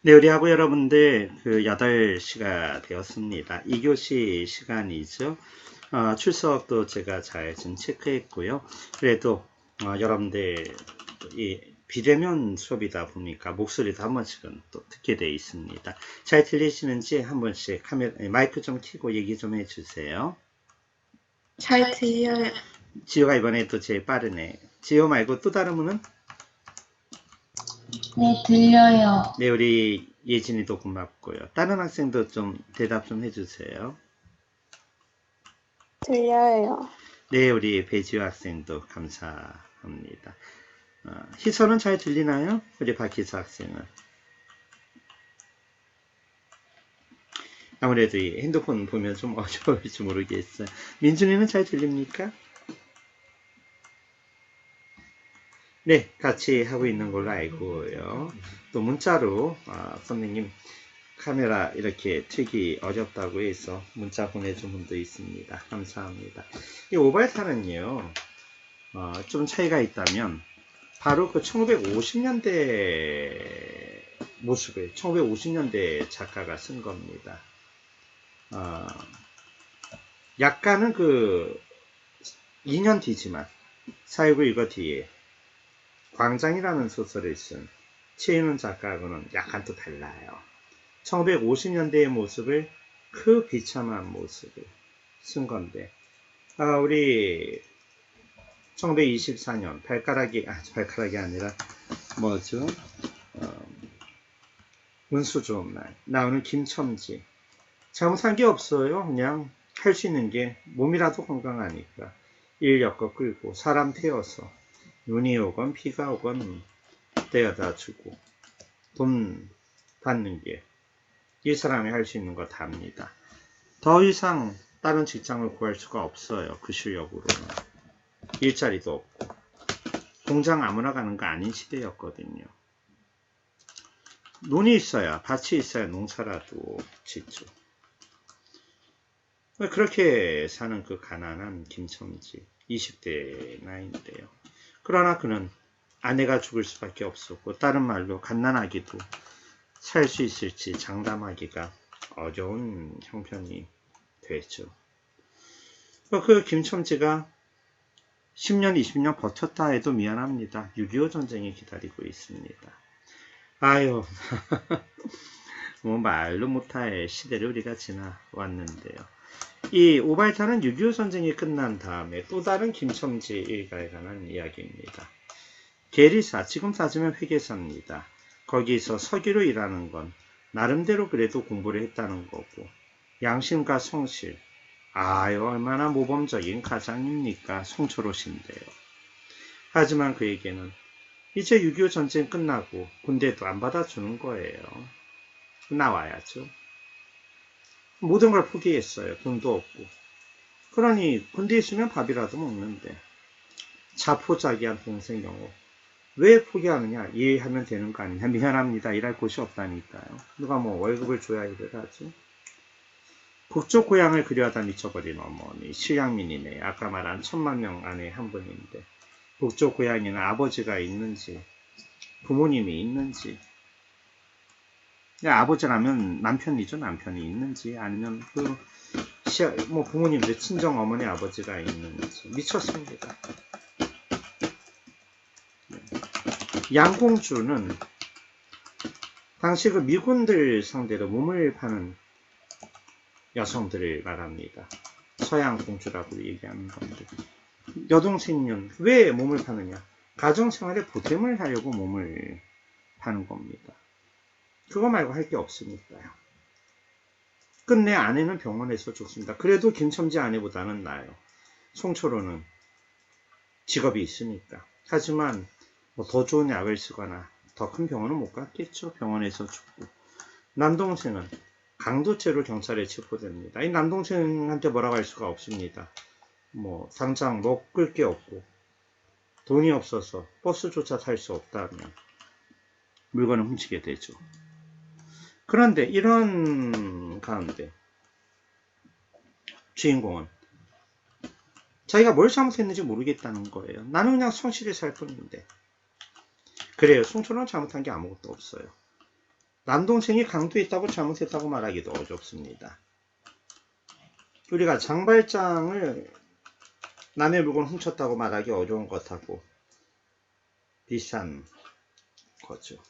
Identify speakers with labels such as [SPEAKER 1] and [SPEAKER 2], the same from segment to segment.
[SPEAKER 1] 네, 우리 하고 여러분들 8시가 되었습니다. 2교시 시간이죠. 출석도 제가 잘 좀 체크했고요. 그래도 여러분들 이 비대면 수업이다 보니까 목소리도 한 번씩은 또 듣게 되어 있습니다. 잘 들리시는지 한 번씩 마이크 좀 켜고 얘기 좀 해주세요.
[SPEAKER 2] 잘 들려요.
[SPEAKER 1] 지효가 이번에 또 제일 빠르네. 지효 말고 또 다른 분은?
[SPEAKER 2] 네, 들려요.
[SPEAKER 1] 네, 우리 예진이도 고맙고요. 다른 학생도 좀 대답 좀 해주세요.
[SPEAKER 3] 들려요.
[SPEAKER 1] 네, 우리 배지호 학생도 감사합니다. 희선은 잘 들리나요? 우리 박희수 학생은. 아무래도 이 핸드폰 보면 좀 어려울지 모르겠어요. 민준이는 잘 들립니까? 네, 같이 하고 있는 걸로 알고요. 또 문자로 선생님 카메라 이렇게 틀기 어렵다고 해서 문자 보내준 분도 있습니다. 감사합니다. 이 오발탄은요, 좀 차이가 있다면 바로 그 1950년대 모습을 1950년대 작가가 쓴 겁니다. 약간은 그 2년 뒤지만 4.19 이거 뒤에 광장이라는 소설을 쓴 최인훈 작가하고는 약간 또 달라요. 1950년대의 모습을 그 비참한 모습을 쓴 건데 우리 1924년 발가락이 아니라 뭐죠? 운수 좋은 날 나오는 김첨지 잘못한 게 없어요. 그냥 할 수 있는 게 몸이라도 건강하니까 일 엮어 끌고 사람 태워서 눈이 오건 비가 오건 떼어다 주고 돈 받는 게 이 사람이 할 수 있는 거 답니다. 더 이상 다른 직장을 구할 수가 없어요. 그 실력으로는. 일자리도 없고 공장 아무나 가는 거 아닌 시대였거든요. 눈이 있어야 밭이 있어야 농사라도 짓죠. 그렇게 사는 그 가난한 김첨지 20대 나이인데요. 그러나 그는 아내가 죽을 수밖에 없었고 다른 말로 갓난아기도 살 수 있을지 장담하기가 어려운 형편이 되죠. 그 김첨지가 10년, 20년 버텼다 해도 미안합니다. 6.25 전쟁이 기다리고 있습니다. 아유, 뭐 말로 못할 시대를 우리가 지나왔는데요. 이 오발탄은 6.25 전쟁이 끝난 다음에 또 다른 김첨지 일가에 관한 이야기입니다. 계리사, 지금 따지면 회계사입니다. 거기서 서기로 일하는 건 나름대로 그래도 공부를 했다는 거고 양심과 성실, 얼마나 모범적인 가장입니까? 송초로신데요. 하지만 그에게는 이제 6.25 전쟁 끝나고 군대도 안 받아주는 거예요. 나와야죠. 모든 걸 포기했어요. 돈도 없고. 그러니 군대에 있으면 밥이라도 먹는데 자포자기한 동생 영어 왜 포기하느냐? 이해하면 되는 거 아니냐? 미안합니다. 일할 곳이 없다니까요. 누가 뭐 월급을 줘야 일을 하지? 북쪽 고향을 그리하다 미쳐버린 어머니, 실향민이네. 아까 말한 1000만 명 안에 한 분인데 북쪽 고향에는 아버지가 있는지 부모님이 있는지 아버지라면 남편이죠. 남편이 있는지 아니면 뭐 부모님들 친정 어머니 아버지가 있는지 미쳤습니다. 양공주는 당시 그 미군들 상대로 몸을 파는 여성들을 말합니다. 서양 공주라고 얘기하는 건데 여동생은 왜 몸을 파느냐? 가정생활에 보탬을 하려고 몸을 파는 겁니다. 그거 말고 할 게 없으니까요. 끝내 아내는 병원에서 죽습니다. 그래도 김첨지 아내보다는 나아요. 송초로는 직업이 있으니까. 하지만 뭐 더 좋은 약을 쓰거나 더 큰 병원은 못 갔겠죠. 병원에서 죽고. 남동생은 강도죄로 경찰에 체포됩니다. 이 남동생한테 뭐라고 할 수가 없습니다. 뭐 당장 먹을 게 없고 돈이 없어서 버스조차 탈 수 없다면 물건을 훔치게 되죠. 그런데 이런 가운데 주인공은 자기가 뭘 잘못했는지 모르겠다는 거예요. 나는 그냥 성실히 살 뿐인데. 그래요. 송초는 잘못한 게 아무것도 없어요. 남동생이 강도에 있다고 잘못했다고 말하기도 어렵습니다. 우리가 장발장을 남의 물건 훔쳤다고 말하기 어려운 것하고 비슷한 거죠.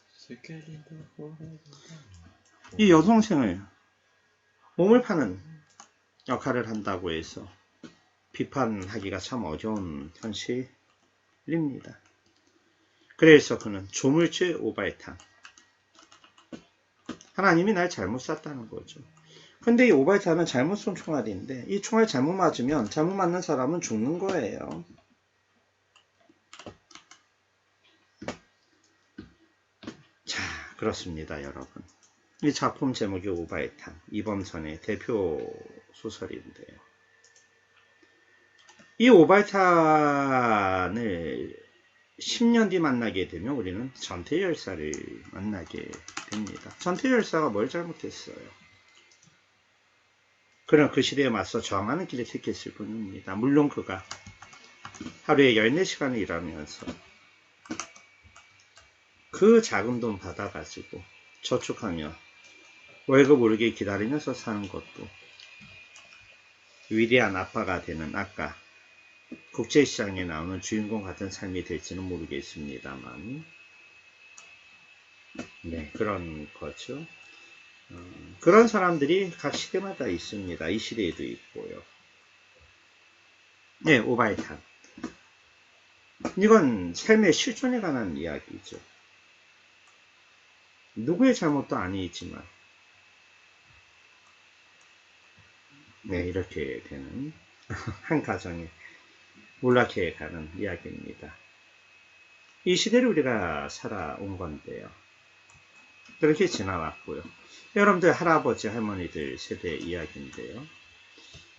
[SPEAKER 1] 이 여동생을 몸을 파는 역할을 한다고 해서 비판하기가 참 어려운 현실입니다. 그래서 그는 조물주의 오발탄. 하나님이 날 잘못 쐈다는 거죠. 근데 이 오발탄은 잘못 쏜 총알인데 이 총알 잘못 맞으면 잘못 맞는 사람은 죽는 거예요. 자, 그렇습니다, 여러분. 이 작품 제목이 오발탄, 이범선의 대표 소설인데요. 이 오발탄을 10년 뒤 만나게 되면 우리는 전태열사를 만나게 됩니다. 전태열사가 뭘 잘못했어요? 그는 그 시대에 맞서 저항하는 길을 택했을 뿐입니다. 물론 그가 하루에 14시간을 일하면서 그 작은 돈 받아가지고 저축하며 월급 오르게 기다리면서 사는 것도 위대한 아빠가 되는 아까 국제시장에 나오는 주인공 같은 삶이 될지는 모르겠습니다만 네, 그런 거죠. 그런 사람들이 각 시대마다 있습니다. 이 시대에도 있고요. 네, 오발탄. 이건 삶의 실존에 관한 이야기죠. 누구의 잘못도 아니지만 네, 이렇게 되는 한 가정에 몰락해 가는 이야기입니다. 이 시대를 우리가 살아온 건데요. 그렇게 지나왔고요. 여러분들 할아버지 할머니들 세대 이야기인데요.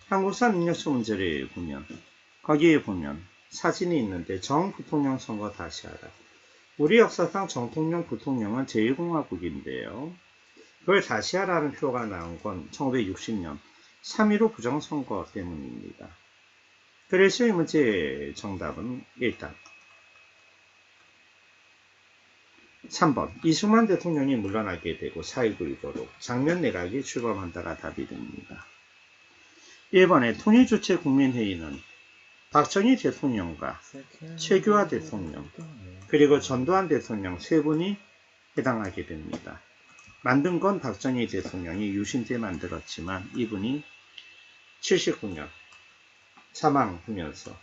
[SPEAKER 1] 한국사 능력치 문제를 보면 거기에 보면 사진이 있는데 정 부통령 선거 다시 하라. 우리 역사상 정통령 부통령은 제1공화국인데요. 그걸 다시 하라는 표가 나온 건 1960년 3.15 부정선거 때문입니다. 그래서 이 문제의 정답은 일단 3번 이승만 대통령이 물러나게 되고 4.19 이후로 장면 내각이 출범한다가 답이 됩니다. 1번의 통일주체 국민회의는 박정희 대통령과 최규하 대통령 그리고 전두환 대통령 세 분이 해당하게 됩니다. 만든 건 박정희 대통령이 유신 때 만들었지만 이분이 79년 사망하면서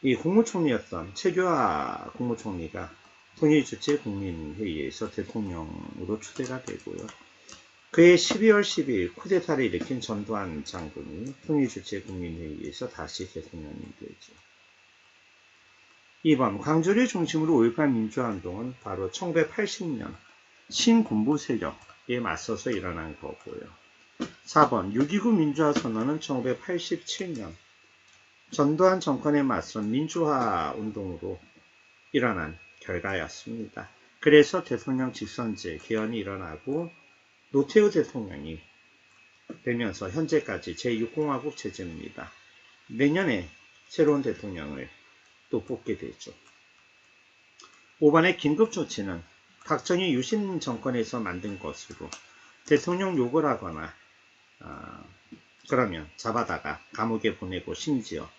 [SPEAKER 1] 이 국무총리였던 최규하 국무총리가 통일주체 국민회의에서 대통령으로 추대가 되고요. 그해 12월 12일 쿠데타를 일으킨 전두환 장군이 통일주체 국민회의에서 다시 대통령이 되죠. 2번 광주를 중심으로 5.18 민주화운동은 바로 1980년 신군부 세력에 맞서서 일어난 거고요. 4번 6.29 민주화 선언은 1987년 전두환 정권에 맞선 민주화 운동으로 일어난 결과였습니다. 그래서 대통령 직선제 개헌이 일어나고 노태우 대통령이 되면서 현재까지 제6공화국 체제입니다. 내년에 새로운 대통령을 또 뽑게 되죠. 5번의 긴급조치는 박정희 유신 정권에서 만든 것으로 대통령 욕을 하거나 그러면 잡아다가 감옥에 보내고 심지어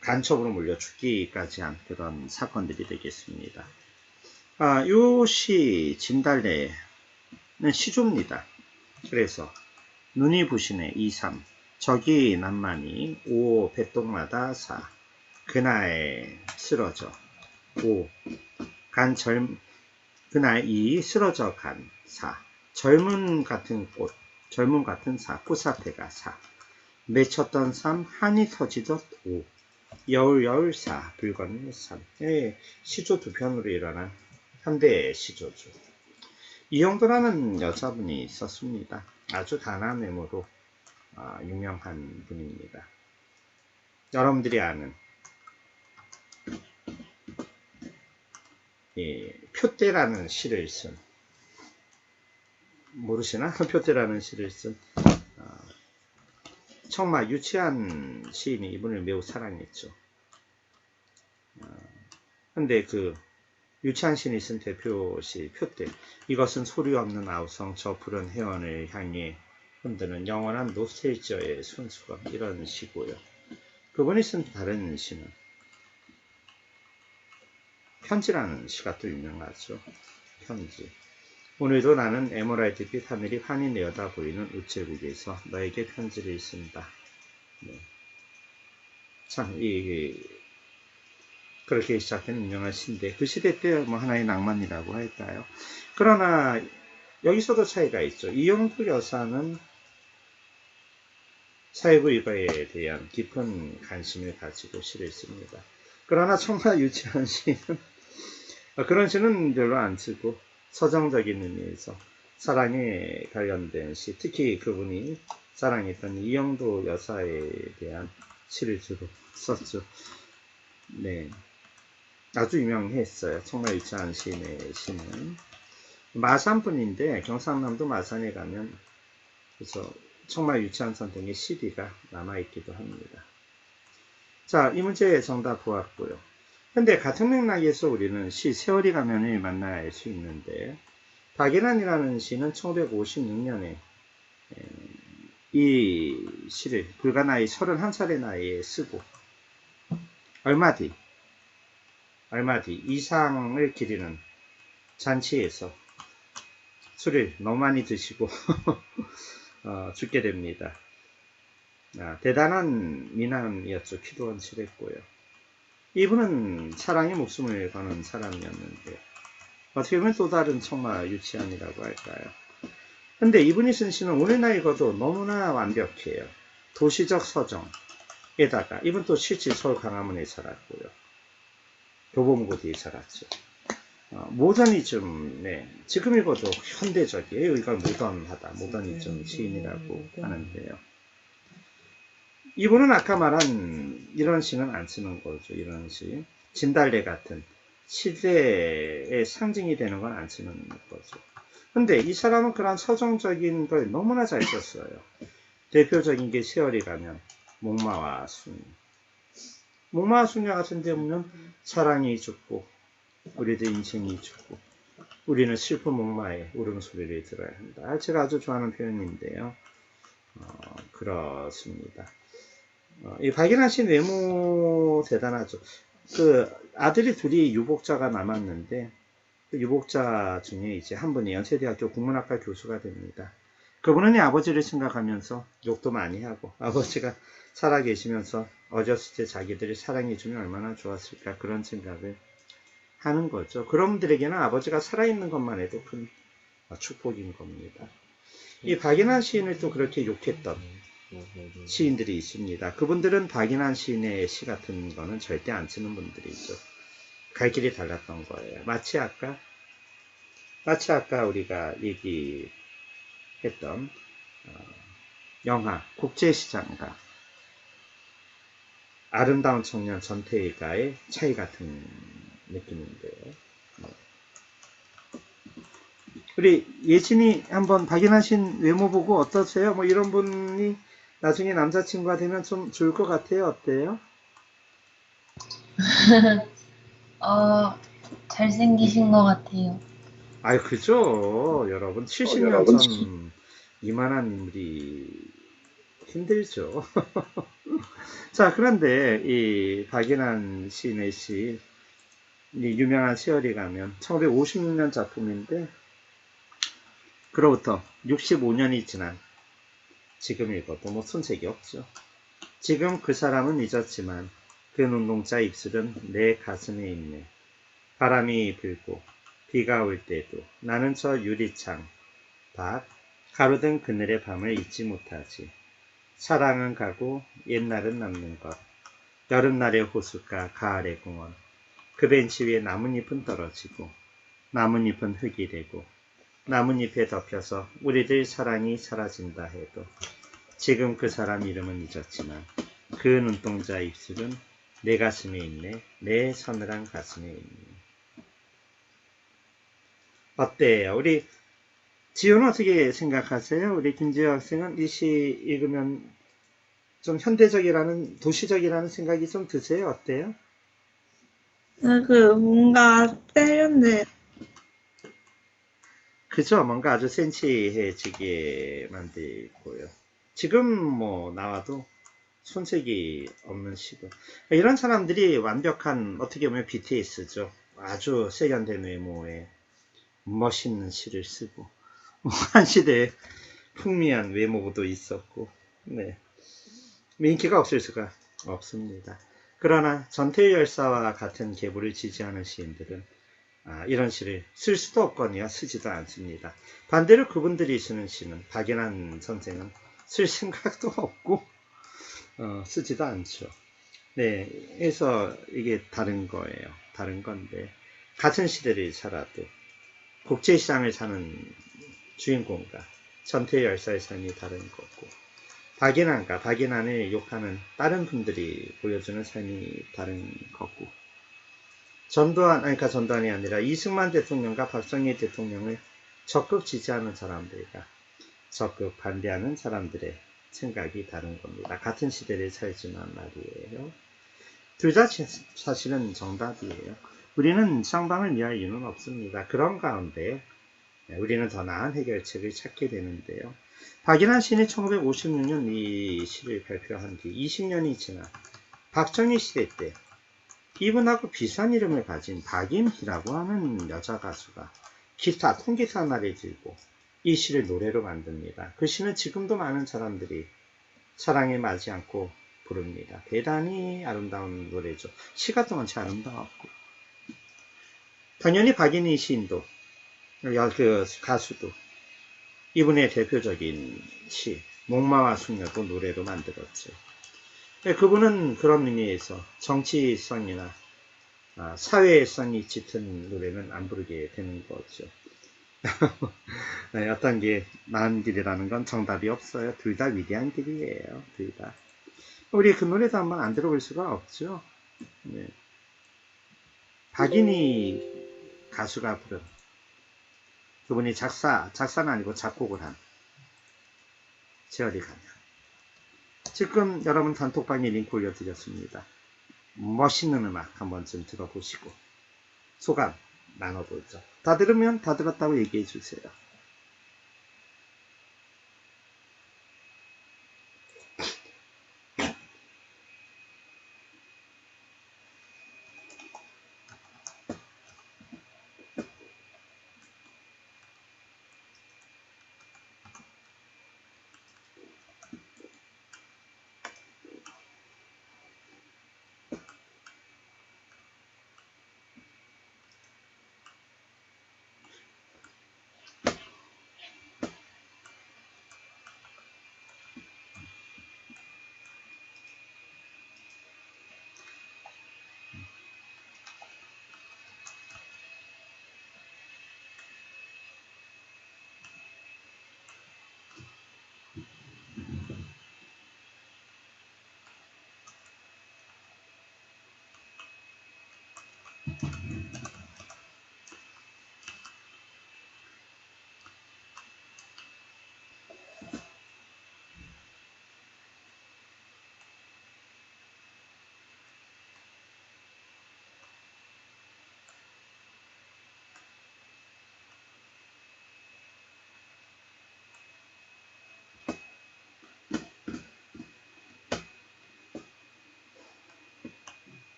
[SPEAKER 1] 간첩으로 몰려 죽기까지 한 그런 사건들이 되겠습니다. 요 시 진달래는 시조입니다. 그래서 눈이 부시네 2, 3 적이 난만이 5 배똥마다 4 그날 쓰러져 5 그날 2 쓰러져 간 4 젊은 같은 꽃 젊음 같은 4 꽃사태가 4 맺혔던 3 한이 터지듯 5 여울 4 불건네 3 시조 두 편으로 일어난 현대 시조죠. 이영도라는 여자분이 있었습니다. 아주 단아한 외모로 유명한 분입니다. 여러분들이 아는 표대라는 시를 쓴 모르시나? 표대라는 시를 쓴 정말 유치한 시인이 이분을 매우 사랑했죠. 근데 그 유치한 신이 쓴 대표시 표대. 이것은 소리 없는 아우성 저 푸른 해원을 향해 흔드는 영원한 노스텔지어의 손수건. 이런 시고요. 그분이 쓴 다른 시는 편지라는 시가 또 유명하죠. 편지. 오늘도 나는 에메랄드빛 하늘이 환히 내어다 보이는 우체국에서 너에게 편지를 쓴다. 네. 참, 그렇게 시작된 유명한 시인데, 그 시대 때 뭐 하나의 낭만이라고 할까요? 그러나, 여기서도 차이가 있죠. 이영도 여사는 사회부 일가에 대한 깊은 관심을 가지고 시를 씁니다. 그러나 정말 유치한 시는, 그런 시는 별로 안 쓰고, 서정적인 의미에서 사랑에 관련된 시, 특히 그분이 사랑했던 이영도 여사에 대한 시를 주로 썼죠. 네. 아주 유명했어요. 정말 유치한 시인의 시는. 마산분인데 경상남도 마산에 가면 그래서 정말 유치한 선생의 CD가 남아있기도 합니다. 자, 이 문제의 정답 보았고요. 근데 같은 맥락에서 우리는 시 세월이 가면을 만날 수 있는데 박인환이라는 시는 1956년에 이 시를 불과 나이 31살의 나이에 쓰고 얼마 뒤 이상을 기리는 잔치에서 술을 너무 많이 드시고 죽게 됩니다. 대단한 미남이었죠. 키도 헌칠했고요. 이분은 사랑에 목숨을 거는 사람이었는데 어떻게 보면 또 다른 정말 유치한이라고 할까요. 근데 이분이 쓴 시는 오늘 나이가도 너무나 완벽해요. 도시적 서정에다가 이분 또 실제 서울 강화문에 살았고요. 교보문고 뒤에 살았죠. 모더니즘, 네. 지금 읽어도 현대적이에요. 이걸 모더니즘 시인이라고 하는데요. 이분은 아까 말한 이런 시는 안 쓰는 거죠. 이런 시. 진달래 같은 시대의 상징이 되는 건 안 쓰는 거죠. 근데 이 사람은 그런 서정적인 걸 너무나 잘 썼어요. 대표적인 게 세월이 가면 목마와 순. 목마와 순녀 같은 데 보면 사랑이 죽고 우리들 인생이 죽고 우리는 슬픈 목마에 울음소리를 들어야 한다. 제가 아주 좋아하는 표현인데요. 그렇습니다. 이 박인환 씨 외모 대단하죠. 그 아들이 둘이 유복자가 남았는데 그 유복자 중에 이제 한 분이 연세대학교 국문학과 교수가 됩니다. 그분은 이 아버지를 생각하면서 욕도 많이 하고 아버지가 살아계시면서 어렸을 때 자기들이 사랑해주면 얼마나 좋았을까 그런 생각을 하는 거죠. 그런 분들에게는 아버지가 살아있는 것만 해도 큰 축복인 겁니다. 이 박인환 시인을 또 그렇게 욕했던 시인들이 있습니다. 그분들은 박인환 시인의 시 같은 거는 절대 안 쓰는 분들이죠. 갈 길이 달랐던 거예요. 마치 아까 우리가 얘기했던 영화 국제시장과 아름다운 청년 전태일가의 차이 같은 느낌인데요. 우리 예진이 한번 박인환 시인 외모 보고 어떠세요? 뭐 이런 분이 나중에 남자친구가 되면 좀 좋을 것 같아요. 어때요?
[SPEAKER 2] 잘생기신 것 같아요.
[SPEAKER 1] 아유, 그죠. 여러분, 70년 전 이만한 인물이 힘들죠. 자, 그런데 이 박인환 시인의 시, 이 유명한 세월이 가면 1956년 작품인데, 그로부터 65년이 지난 지금 읽어도 뭐 손색이 없죠. 지금 그 사람은 잊었지만 그 눈동자 입술은 내 가슴에 있네. 바람이 불고 비가 올 때도 나는 저 유리창 밖 가로등 그늘의 밤을 잊지 못하지. 사랑은 가고 옛날은 남는 것. 여름날의 호숫가 가을의 공원. 그 벤치 위에 나뭇잎은 떨어지고 나뭇잎은 흙이 되고 나뭇잎에 덮여서 우리들 사랑이 사라진다 해도 지금 그 사람 이름은 잊었지만 그 눈동자 입술은 내 가슴에 있네. 내 서늘한 가슴에 있네. 어때요? 우리 지효는 어떻게 생각하세요? 우리 김지효 학생은 이 시 읽으면 좀 현대적이라는 도시적이라는 생각이 좀 드세요? 어때요?
[SPEAKER 3] 뭔가 세련돼.
[SPEAKER 1] 그죠? 뭔가 아주 센치해지게 만들고요. 지금 뭐 나와도 손색이 없는 시고 이런 사람들이 완벽한 어떻게 보면 BTS죠. 아주 세련된 외모에 멋있는 시를 쓰고 한 시대에 풍미한 외모도 있었고 네. 인기가 없을 수가 없습니다. 그러나 전태일 열사와 같은 계보를 지지하는 시인들은 이런 시를 쓸 수도 없거니와 쓰지도 않습니다. 반대로 그분들이 쓰는 시는 박연한 선생은 쓸 생각도 없고 쓰지도 않죠. 네, 그래서 이게 다른 거예요. 다른 건데 같은 시대를 살아도 국제시장을 사는 주인공과 전태일 열사의 삶이 다른 거고 박인환을 욕하는 다른 분들이 보여주는 삶이 다른 거고 전두환이 아니라 이승만 대통령과 박정희 대통령을 적극 지지하는 사람들과 적극 반대하는 사람들의 생각이 다른 겁니다. 같은 시대를 살지만 말이에요. 둘 다 사실은 정답이에요. 우리는 쌍방을 이해할 이유는 없습니다. 그런 가운데 우리는 더 나은 해결책을 찾게 되는데요. 박인환 시인이 1956년 이 시를 발표한 뒤 20년이 지나 박정희 시대 때 이분하고 비슷한 이름을 가진 박임희라고 하는 여자 가수가 통기타 하나를 들고 이 시를 노래로 만듭니다. 그 시는 지금도 많은 사람들이 사랑에 맞지 않고 부릅니다. 대단히 아름다운 노래죠. 시가 또 많지 아름다웠고 당연히 박인희 시인도 그 가수도 이분의 대표적인 시 목마와 숙녀도 노래로 만들었죠. 그분은 그런 의미에서 정치성이나 사회성이 짙은 노래는 안 부르게 되는 거죠. 네, 어떤 게 나은 길이라는 건 정답이 없어요. 둘 다 위대한 길이에요. 둘 다. 우리 그 노래도 한번 안 들어볼 수가 없죠. 네. 박인희 가수가 부른 그분이 작사는 아니고 작곡을 한 세월이 가면 지금 여러분 단톡방에 링크 올려드렸습니다. 멋있는 음악 한 번쯤 들어보시고 소감 나눠보죠. 다 들으면 다 들었다고 얘기해 주세요.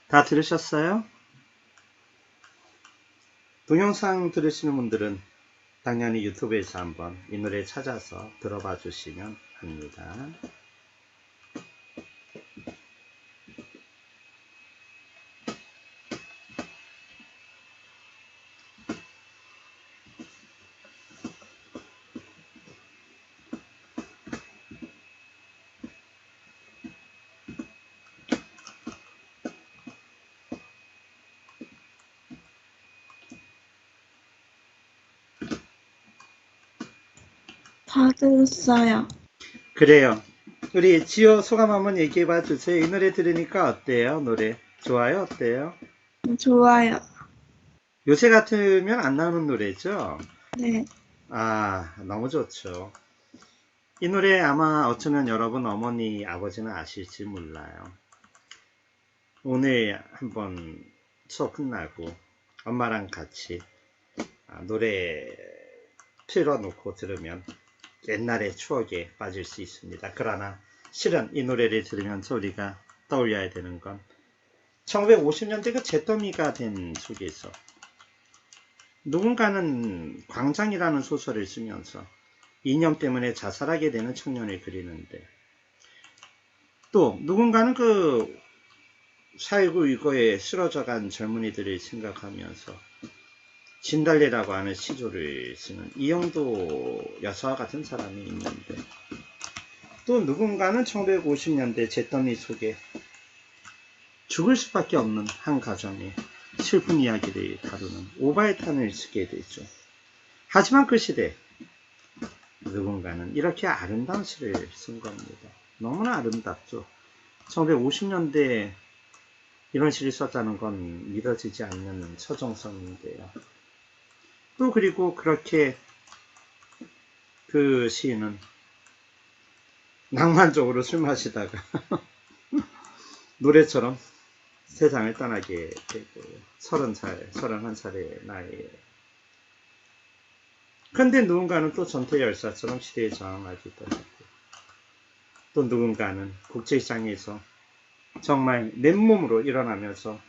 [SPEAKER 1] 다 들으셨어요? 동영상 들으시는 분들은 당연히 유튜브에서 한번 이 노래 찾아서 들어봐 주시면 합니다.
[SPEAKER 3] 다 들었어요.
[SPEAKER 1] 그래요. 우리 지효 소감 한번 얘기해 봐 주세요. 이 노래 들으니까 어때요? 노래 좋아요? 어때요?
[SPEAKER 3] 좋아요.
[SPEAKER 1] 요새 같으면 안 나오는 노래죠?
[SPEAKER 3] 네.
[SPEAKER 1] 아, 너무 좋죠. 이 노래 아마 어쩌면 여러분 어머니, 아버지는 아실지 몰라요. 오늘 한번 수업 끝나고 엄마랑 같이 노래 틀어놓고 들으면 옛날의 추억에 빠질 수 있습니다. 그러나 실은 이 노래를 들으면서 우리가 떠올려야 되는 건 1950년대 그 잿더미가 된 속에서 누군가는 광장이라는 소설을 쓰면서 이념 때문에 자살하게 되는 청년을 그리는데, 또 누군가는 그 사회구 이거에 쓰러져간 젊은이들을 생각하면서 진달래라고 하는 시조를 쓰는 이영도 여사와 같은 사람이 있는데, 또 누군가는 1950년대 잿더미 속에 죽을 수밖에 없는 한 가정의 슬픈 이야기를 다루는 오바에탄을 쓰게 되죠. 하지만 그 시대 누군가는 이렇게 아름다운 시를 쓴 겁니다. 너무나 아름답죠. 1950년대에 이런 시를 썼다는 건 믿어지지 않는 서정선인데요. 또 그리고 그렇게 그 시인은 낭만적으로 술 마시다가 노래처럼 세상을 떠나게 되고요. 30살, 31살의 나이에. 그런데 누군가는 또 전태열사처럼 시대에 저항하기도 하고, 또 누군가는 국제시장에서 정말 맨몸으로 일어나면서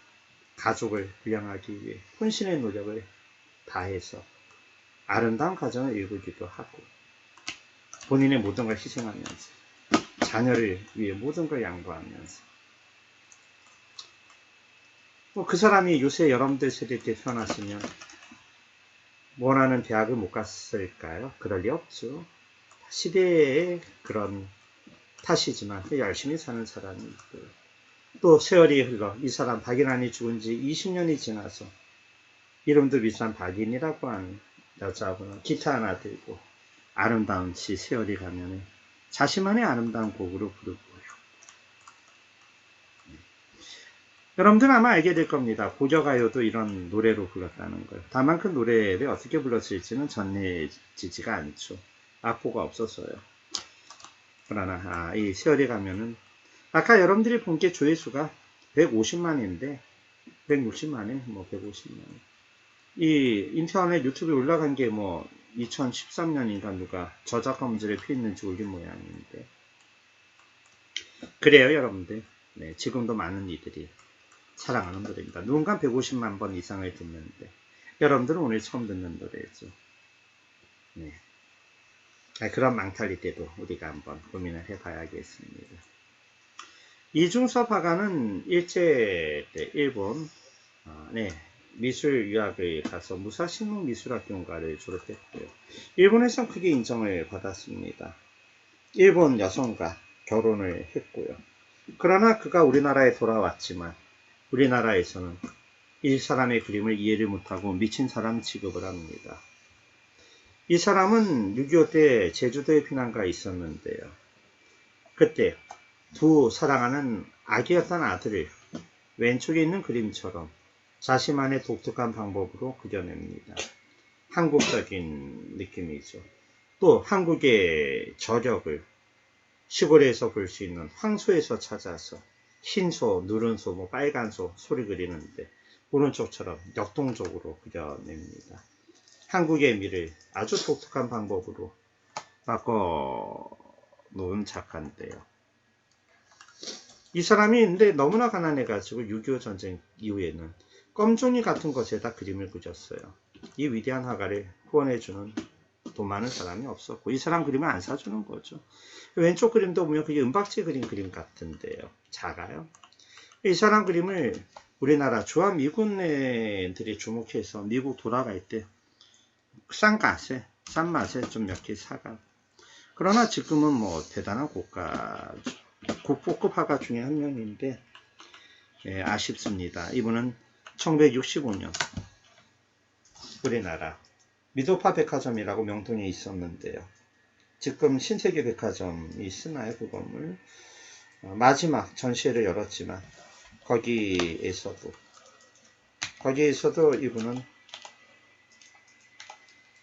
[SPEAKER 1] 가족을 부양하기 위해 혼신의 노력을 다해서 아름다운 가정을 이루기도 하고, 본인의 모든 걸 희생하면서 자녀를 위해 모든 걸 양보하면서, 그 사람이 요새 여러분들 세대 때 태어났으면 원하는 대학을 못 갔을까요? 그럴 리 없죠. 시대의 그런 탓이지만 열심히 사는 사람이 있고요. 또 세월이 흘러 이 사람 박인환이 죽은 지 20년이 지나서 이름도 비싼 박인이라고 하는 여자분은 기타 하나 들고 아름다운 시 세월이 가면은 자신만의 아름다운 곡으로 부르고요. 여러분들은 아마 알게 될 겁니다. 고려가요도 이런 노래로 불렀다는 걸. 다만 그 노래를 어떻게 불렀을지는 전해지지가 않죠. 악보가 없어서요. 그러나 이 세월이 가면은 아까 여러분들이 본 게 조회수가 150만인데 160만에 뭐 150만. 이 인터넷 유튜브에 올라간 게 뭐 2013년인가 누가 저작권 문제를 피했는지 올린 모양인데, 그래요 여러분들. 네, 지금도 많은 이들이 사랑하는 노래입니다. 누군가 150만 번 이상을 듣는데 여러분들은 오늘 처음 듣는 노래죠. 네. 그런 망탈일 때도 우리가 한번 고민을 해봐야겠습니다. 이중섭 화가는 일제 때 일본 미술 유학을 가서 무사식물미술학교인가를 졸업했고요. 일본에선 크게 인정을 받았습니다. 일본 여성과 결혼을 했고요. 그러나 그가 우리나라에 돌아왔지만 우리나라에서는 이 사람의 그림을 이해를 못하고 미친 사람 취급을 합니다. 이 사람은 6.25 때 제주도에 피난가 있었는데요. 그때 두 사랑하는 아기였던 아들을 왼쪽에 있는 그림처럼 자신만의 독특한 방법으로 그려냅니다. 한국적인 느낌이죠. 또 한국의 저력을 시골에서 볼 수 있는 황소에서 찾아서 흰소, 누른소, 뭐 빨간소 소리 그리는데 오른쪽처럼 역동적으로 그려냅니다. 한국의 미를 아주 독특한 방법으로 바꿔 놓은 작가인데요. 이 사람이 근데 너무나 가난해가지고 6.25 전쟁 이후에는 껌종이 같은 것에다 그림을 그렸어요. 이 위대한 화가를 후원해주는 돈 많은 사람이 없었고 이 사람 그림을 안 사주는 거죠. 왼쪽 그림도 보면 그게 은박지 그린 그림 같은데요. 작아요. 이 사람 그림을 우리나라 주한미군들이 주목해서 미국 돌아갈 때 싼 맛에 좀 몇 개 사가. 그러나 지금은 뭐 대단한 고급 화가 중에 한 명인데 아쉽습니다. 이분은 1965년 우리나라 미도파 백화점이라고 명동에 있었는데요. 지금 신세계백화점이 쓰나요? 그 건물. 마지막 전시회를 열었지만 거기에서도 이분은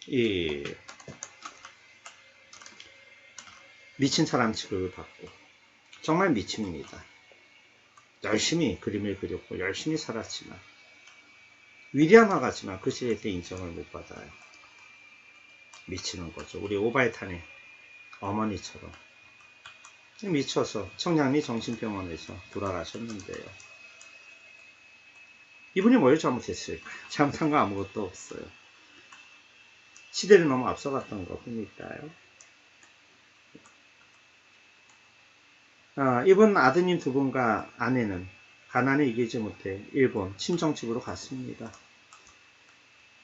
[SPEAKER 1] 이 미친 사람 취급을 받고 정말 미칩니다. 열심히 그림을 그렸고 열심히 살았지만 위대한 화가지만 그 시대 때 인정을 못 받아요. 미치는 거죠. 우리 오바이탄의 어머니처럼 미쳐서 청량리 정신병원에서 돌아가셨는데요. 이분이 뭘 잘못했을까요? 잘못한 거 아무것도 없어요. 시대를 너무 앞서갔던 것 뿐일까요? 이분 아드님 두 분과 아내는 가난에 이기지 못해 일본 친정집으로 갔습니다.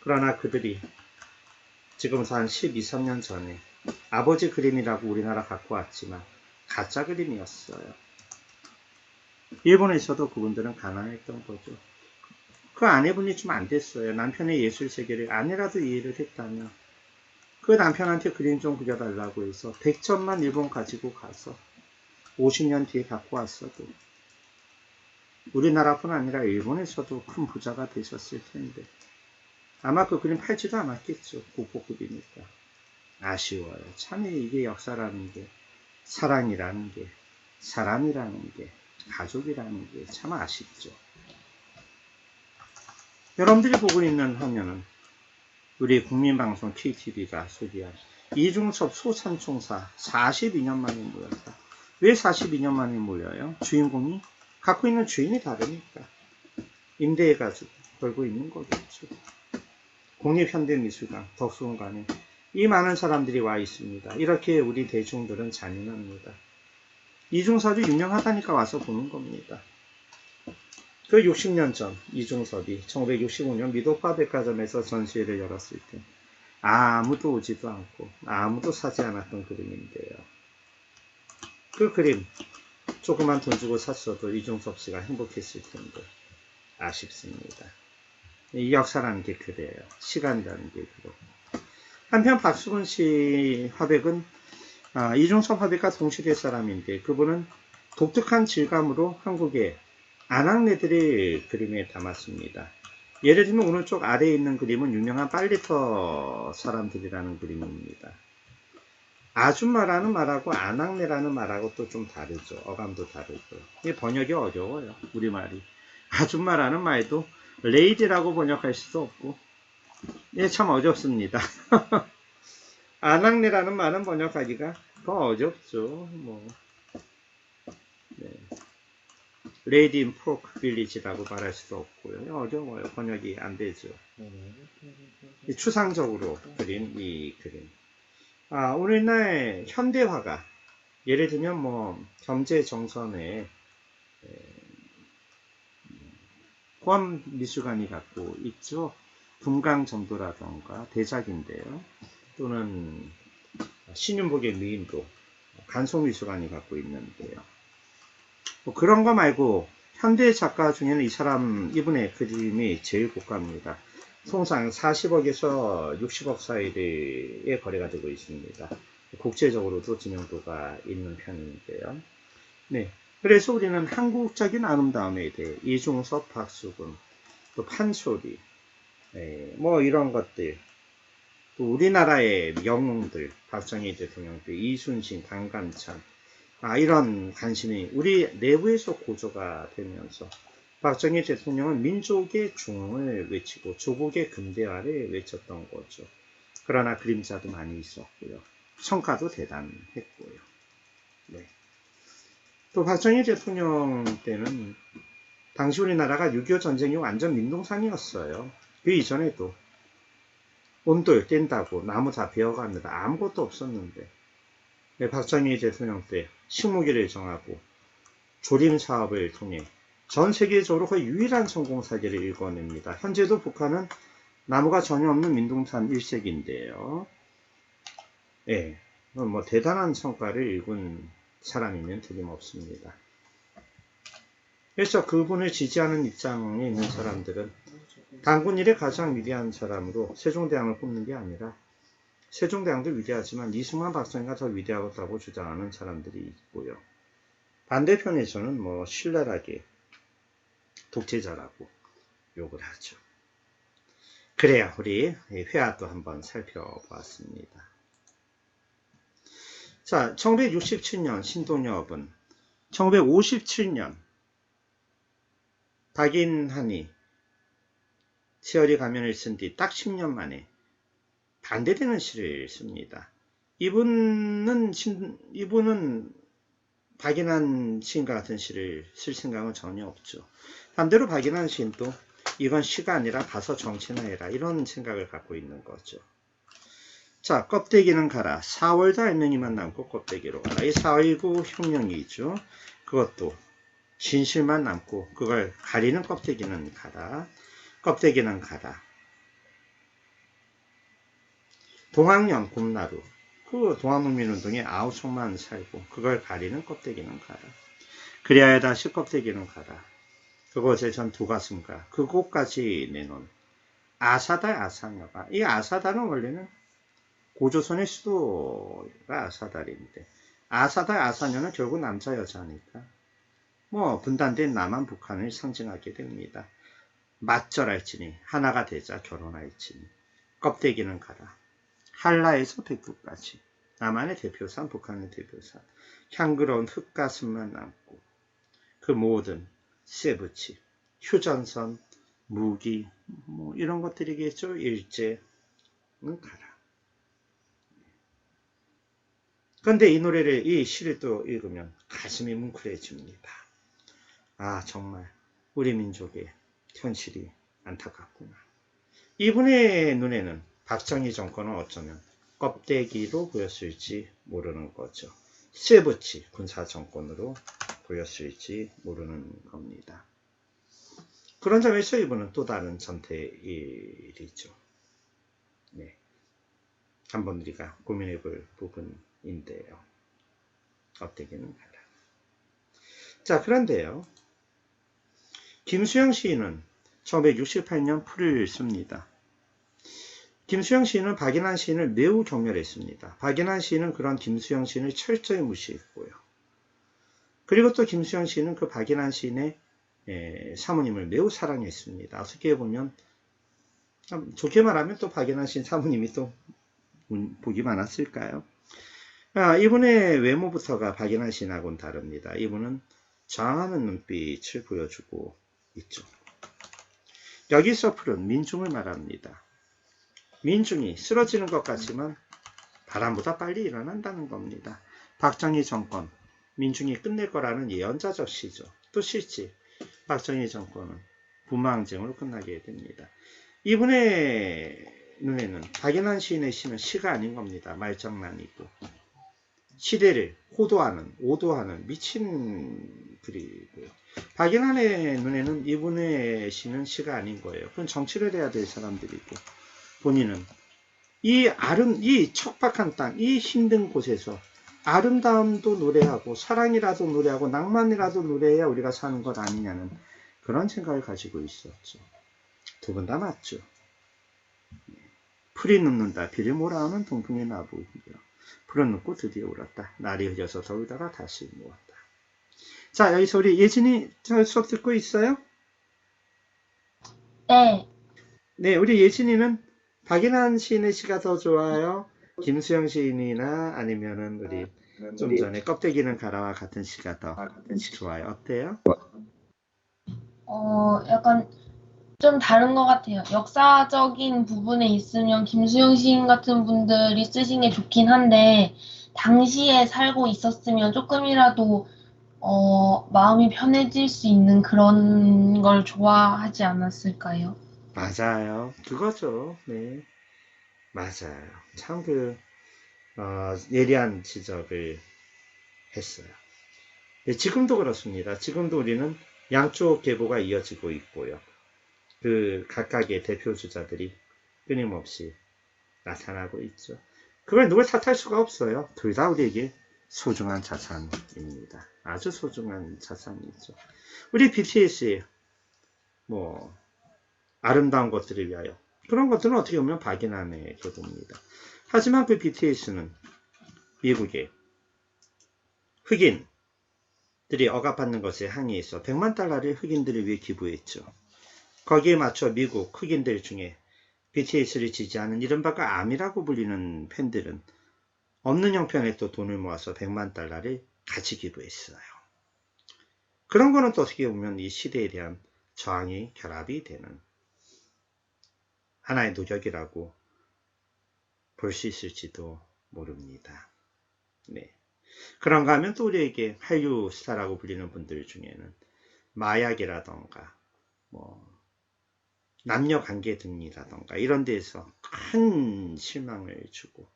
[SPEAKER 1] 그러나 그들이 지금부터 한 12, 13년 전에 아버지 그림이라고 우리나라 갖고 왔지만 가짜 그림이었어요. 일본에서도 그분들은 가난했던 거죠. 그 아내분이 좀 안 됐어요. 남편의 예술 세계를 아내라도 이해를 했다면 그 남편한테 그림 좀 그려달라고 해서 100점만 일본 가지고 가서 50년 뒤에 갖고 왔어도 우리나라뿐 아니라 일본에서도 큰 부자가 되셨을 텐데 아마 그 그림 팔지도 않았겠죠. 국보급이니까. 아쉬워요. 참 이게 역사라는 게, 사랑이라는 게, 사람이라는 게, 가족이라는 게 참 아쉽죠. 여러분들이 보고 있는 화면은 우리 국민방송 KTV가 소개한 이중섭 소산총사 42년 만에 모였다. 왜 42년 만에 모여요? 주인공이 갖고 있는 주인이 다르니까 임대해가지고 걸고 있는 거겠죠. 국립현대미술관 덕수궁관에 이 많은 사람들이 와 있습니다. 이렇게 우리 대중들은 잔인합니다. 이중섭이 유명하다니까 와서 보는 겁니다. 그 60년 전 이중섭이 1965년 미도파 백화점에서 전시회를 열었을 때 아무도 오지도 않고 아무도 사지 않았던 그림인데요. 그 그림 조그만 돈 주고 샀어도 이중섭 씨가 행복했을 텐데 아쉽습니다. 이 역사라는 게 그래요. 시간이라는 게 그렇고. 한편 박수근 씨 화백은 이중섭 화백과 동시대 사람인데 그분은 독특한 질감으로 한국의 안악내들의 그림에 담았습니다. 예를 들면 오른쪽 아래에 있는 그림은 유명한 빨리터 사람들이라는 그림입니다. 아줌마라는 말하고 안악내라는 말하고 또 좀 다르죠. 어감도 다르고요. 이게 번역이 어려워요. 우리말이. 아줌마라는 말도 레이디라고 번역할 수도 없고 예, 참 어렵습니다. 안악내라는 말은 번역하기가 더 어렵죠. 레이디 인 포크 빌리지라고 말할 수도 없고요. 어려워요. 번역이 안 되죠. 추상적으로 그린 이 그림. 오늘날 현대화가 예를 들면 경제정선에 포함미술관이 갖고 있죠. 금강정도라던가 대작인데요. 또는 신윤복의 미인도 간송미술관이 갖고 있는데요. 그런 거 말고 현대 작가 중에는 이 사람 이분의 그림이 제일 고가입니다. 통상 40억에서 60억 사이의 거래가 되고 있습니다. 국제적으로도知名도가 있는 편인데요. 네, 그래서 우리는 한국적인 아름다움에 대해 이중섭, 박수근, 또 판소리, 이런 것들, 또 우리나라의 영웅들, 박정희 대통령 때 이순신, 강감찬, 이런 관심이 우리 내부에서 고조가 되면서 박정희 대통령은 민족의 중흥을 외치고 조국의 근대화를 외쳤던 거죠. 그러나 그림자도 많이 있었고요. 성과도 대단했고요. 네. 또 박정희 대통령 때는 당시 우리나라가 6.25 전쟁이 완전 민둥산이었어요. 그 이전에도 온돌 뗀다고 나무 다 베어갑니다. 아무것도 없었는데 박정희 대통령 때 식무기를 정하고 조림 사업을 통해 전 세계적으로 거의 유일한 성공 사례를 일궈냅니다. 현재도 북한은 나무가 전혀 없는 민둥산 일색인데요. 예, 대단한 성과를 일군 사람이면 틀림없습니다. 그래서 그분을 지지하는 입장에 있는 사람들은 단군 일의 가장 위대한 사람으로 세종대왕을 뽑는 게 아니라 세종대왕도 위대하지만 이승만 박정희가 더 위대하다고 주장하는 사람들이 있고요. 반대편에서는 뭐 신랄하게 독재자라고 욕을 하죠. 그래요. 우리 회화도 한번 살펴보았습니다. 자, 1967년 신동엽은 1957년 박인환이 치어리 가면을 쓴 뒤 딱 10년 만에 반대되는 시를 씁니다. 이분은 박인환 시인과 같은 시를 쓸 생각은 전혀 없죠. 반대로 박인환 시인도 이건 시가 아니라 가서 정치나 해라 이런 생각을 갖고 있는 거죠. 자, 껍데기는 가라. 4월도 알맹이만 남고 껍데기로 가라. 이 4.19 혁명이죠. 그것도 진실만 남고 그걸 가리는 껍데기는 가라. 껍데기는 가라. 동학령 곰나루. 그 동학문민운동에 아우성만 살고 그걸 가리는 껍데기는 가라. 그리하여 다시 껍데기는 가라. 그것의 전 두 가슴과 그곳까지 내놓은 아사다 아사녀가, 이 아사다는 원래는 고조선의 수도가 아사달인데 아사다 아사녀는 결국 남자 여자니까 뭐 분단된 남한 북한을 상징하게 됩니다. 맞절할지니 하나가 되자 결혼할지니 껍데기는 가라. 한라에서 백두까지 남한의 대표산 북한의 대표산 향그러운 흙가슴만 남고 그 모든 쇠붙이 휴전선 무기 뭐 이런 것들이겠죠. 일제는 가라. 그런데 이 노래를 이 시를 또 읽으면 가슴이 뭉클해집니다. 아 정말 우리 민족의 현실이 안타깝구나. 이분의 눈에는 박정희 정권은 어쩌면 껍데기로 보였을지 모르는 거죠. 쇠붙이 군사정권으로 보였을지 모르는 겁니다. 그런 점에서 이분은 또 다른 전태일이죠. 네. 한번 우리가 고민해 볼 부분인데요. 껍데기는 가라. 자, 그런데요. 김수영 시인은 1968년 풀을 씁니다. 김수영 시인은 박인환 시인을 매우 경멸했습니다. 박인환 시인은 그런 김수영 시인을 철저히 무시했고요. 그리고 또 김수영 시인은 그 박인환 시인의 사모님을 매우 사랑했습니다. 어떻게 보면 좋게 말하면 또 박인환 시인 사모님이 또 복이 많았을까요? 이분의 외모부터가 박인환 시인하고는 다릅니다. 이분은 저항하는 눈빛을 보여주고 있죠. 여기서 풀은 민중을 말합니다. 민중이 쓰러지는 것 같지만 바람보다 빨리 일어난다는 겁니다. 박정희 정권, 민중이 끝낼 거라는 예언자적 시죠. 또 실제 박정희 정권은 부마항쟁으로 끝나게 됩니다. 이분의 눈에는 박인환 시인의 시는 시가 아닌 겁니다. 말장난이고 시대를 호도하는, 오도하는 미친 글이고요. 박인환의 눈에는 이분의 시는 시가 아닌 거예요. 그건 정치를 해야 될 사람들이고 본인은 이 척박한 땅, 이 힘든 곳에서 아름다움도 노래하고 사랑이라도 노래하고 낭만이라도 노래해야 우리가 사는 것 아니냐는 그런 생각을 가지고 있었죠. 두 분 다 맞죠. 풀이 눕는다. 비를 몰아오는 동풍의 나부이며 풀은 눕고 드디어 울었다. 날이 흐려서 더 울다가 다시 누웠다. 자, 여기서 우리 예진이 수업 듣고 있어요?
[SPEAKER 2] 네.
[SPEAKER 1] 네, 우리 예진이는 박인환 시인의 시가 더 좋아요? 김수영 시인이나 아니면은 우리 좀 전에 껍데기는 가라와 같은 시가 더 좋아요. 어때요?
[SPEAKER 2] 약간 좀 다른 것 같아요. 역사적인 부분에 있으면 김수영 시인 같은 분들이 쓰신 게 좋긴 한데 당시에 살고 있었으면 조금이라도 마음이 편해질 수 있는 그런 걸 좋아하지 않았을까요?
[SPEAKER 1] 맞아요. 그거죠. 네. 맞아요. 참 예리한 지적을 했어요. 네, 지금도 그렇습니다. 지금도 우리는 양쪽 계보가 이어지고 있고요. 그 각각의 대표 주자들이 끊임없이 나타나고 있죠. 그걸 누굴 탓할 수가 없어요. 둘 다 우리에게 소중한 자산입니다. 아주 소중한 자산이죠. 우리 BTS의 아름다운 것들을 위하여 그런 것들은 어떻게 보면 박인환의 교도입니다. 하지만 그 BTS는 미국의 흑인들이 억압받는 것에 항의해서 100만 달러를 흑인들을 위해 기부했죠. 거기에 맞춰 미국 흑인들 중에 BTS를 지지하는 이른바가 암이라고 불리는 팬들은 없는 형편에 또 돈을 모아서 100만 달러를 같이 기부했어요. 그런 거는 또 어떻게 보면 이 시대에 대한 저항이 결합이 되는 하나의 노력이라고 볼 수 있을지도 모릅니다. 네. 그런가 하면 또 우리에게 한류 스타라고 불리는 분들 중에는 마약이라던가 남녀 관계 등이라던가 이런 데에서 큰 실망을 주고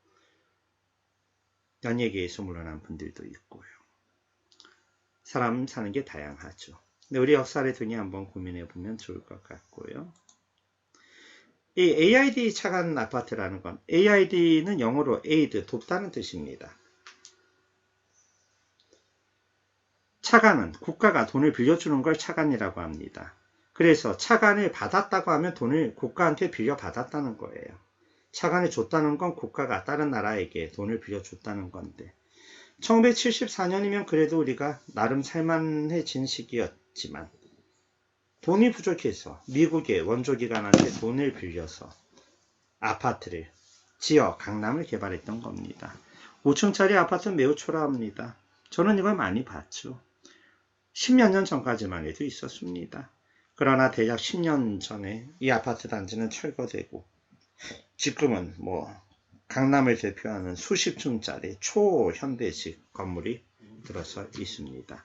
[SPEAKER 1] 연예계에서 물러난 분들도 있고요. 사람 사는 게 다양하죠. 근데 우리 역사를 등에 한번 고민해 보면 좋을 것 같고요. 이 AID 차관 아파트라는 건 AID는 영어로 aid, 돕다는 뜻입니다. 차관은 국가가 돈을 빌려주는 걸 차관이라고 합니다. 그래서 차관을 받았다고 하면 돈을 국가한테 빌려받았다는 거예요. 차관을 줬다는 건 국가가 다른 나라에게 돈을 빌려줬다는 건데 1974년이면 그래도 우리가 나름 살만해진 시기였지만 돈이 부족해서 미국의 원조기관한테 돈을 빌려서 아파트를 지어 강남을 개발했던 겁니다. 5층짜리 아파트는 매우 초라합니다. 저는 이걸 많이 봤죠. 10몇 년 전까지만 해도 있었습니다. 그러나 대략 10년 전에 이 아파트 단지는 철거되고 지금은 강남을 대표하는 수십 층짜리 초현대식 건물이 들어서 있습니다.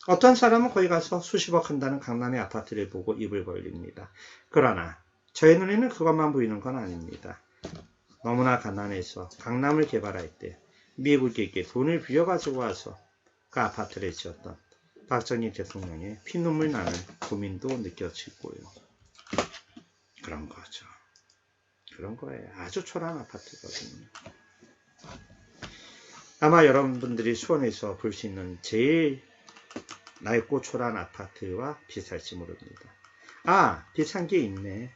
[SPEAKER 1] 어떤 사람은 거기 가서 수십억 한다는 강남의 아파트를 보고 입을 벌립니다. 그러나 저의 눈에는 그것만 보이는 건 아닙니다. 너무나 가난해서 강남을 개발할 때 미국에게 돈을 빌려가지고 와서 그 아파트를 지었던 박정희 대통령의 피눈물 나는 고민도 느껴지고요. 그런 거죠. 그런 거예요. 아주 초라한 아파트거든요. 아마 여러분들이 수원에서 볼 수 있는 제일 낡고 초라한 아파트와 비슷할지 모릅니다. 아, 비슷한 게 있네.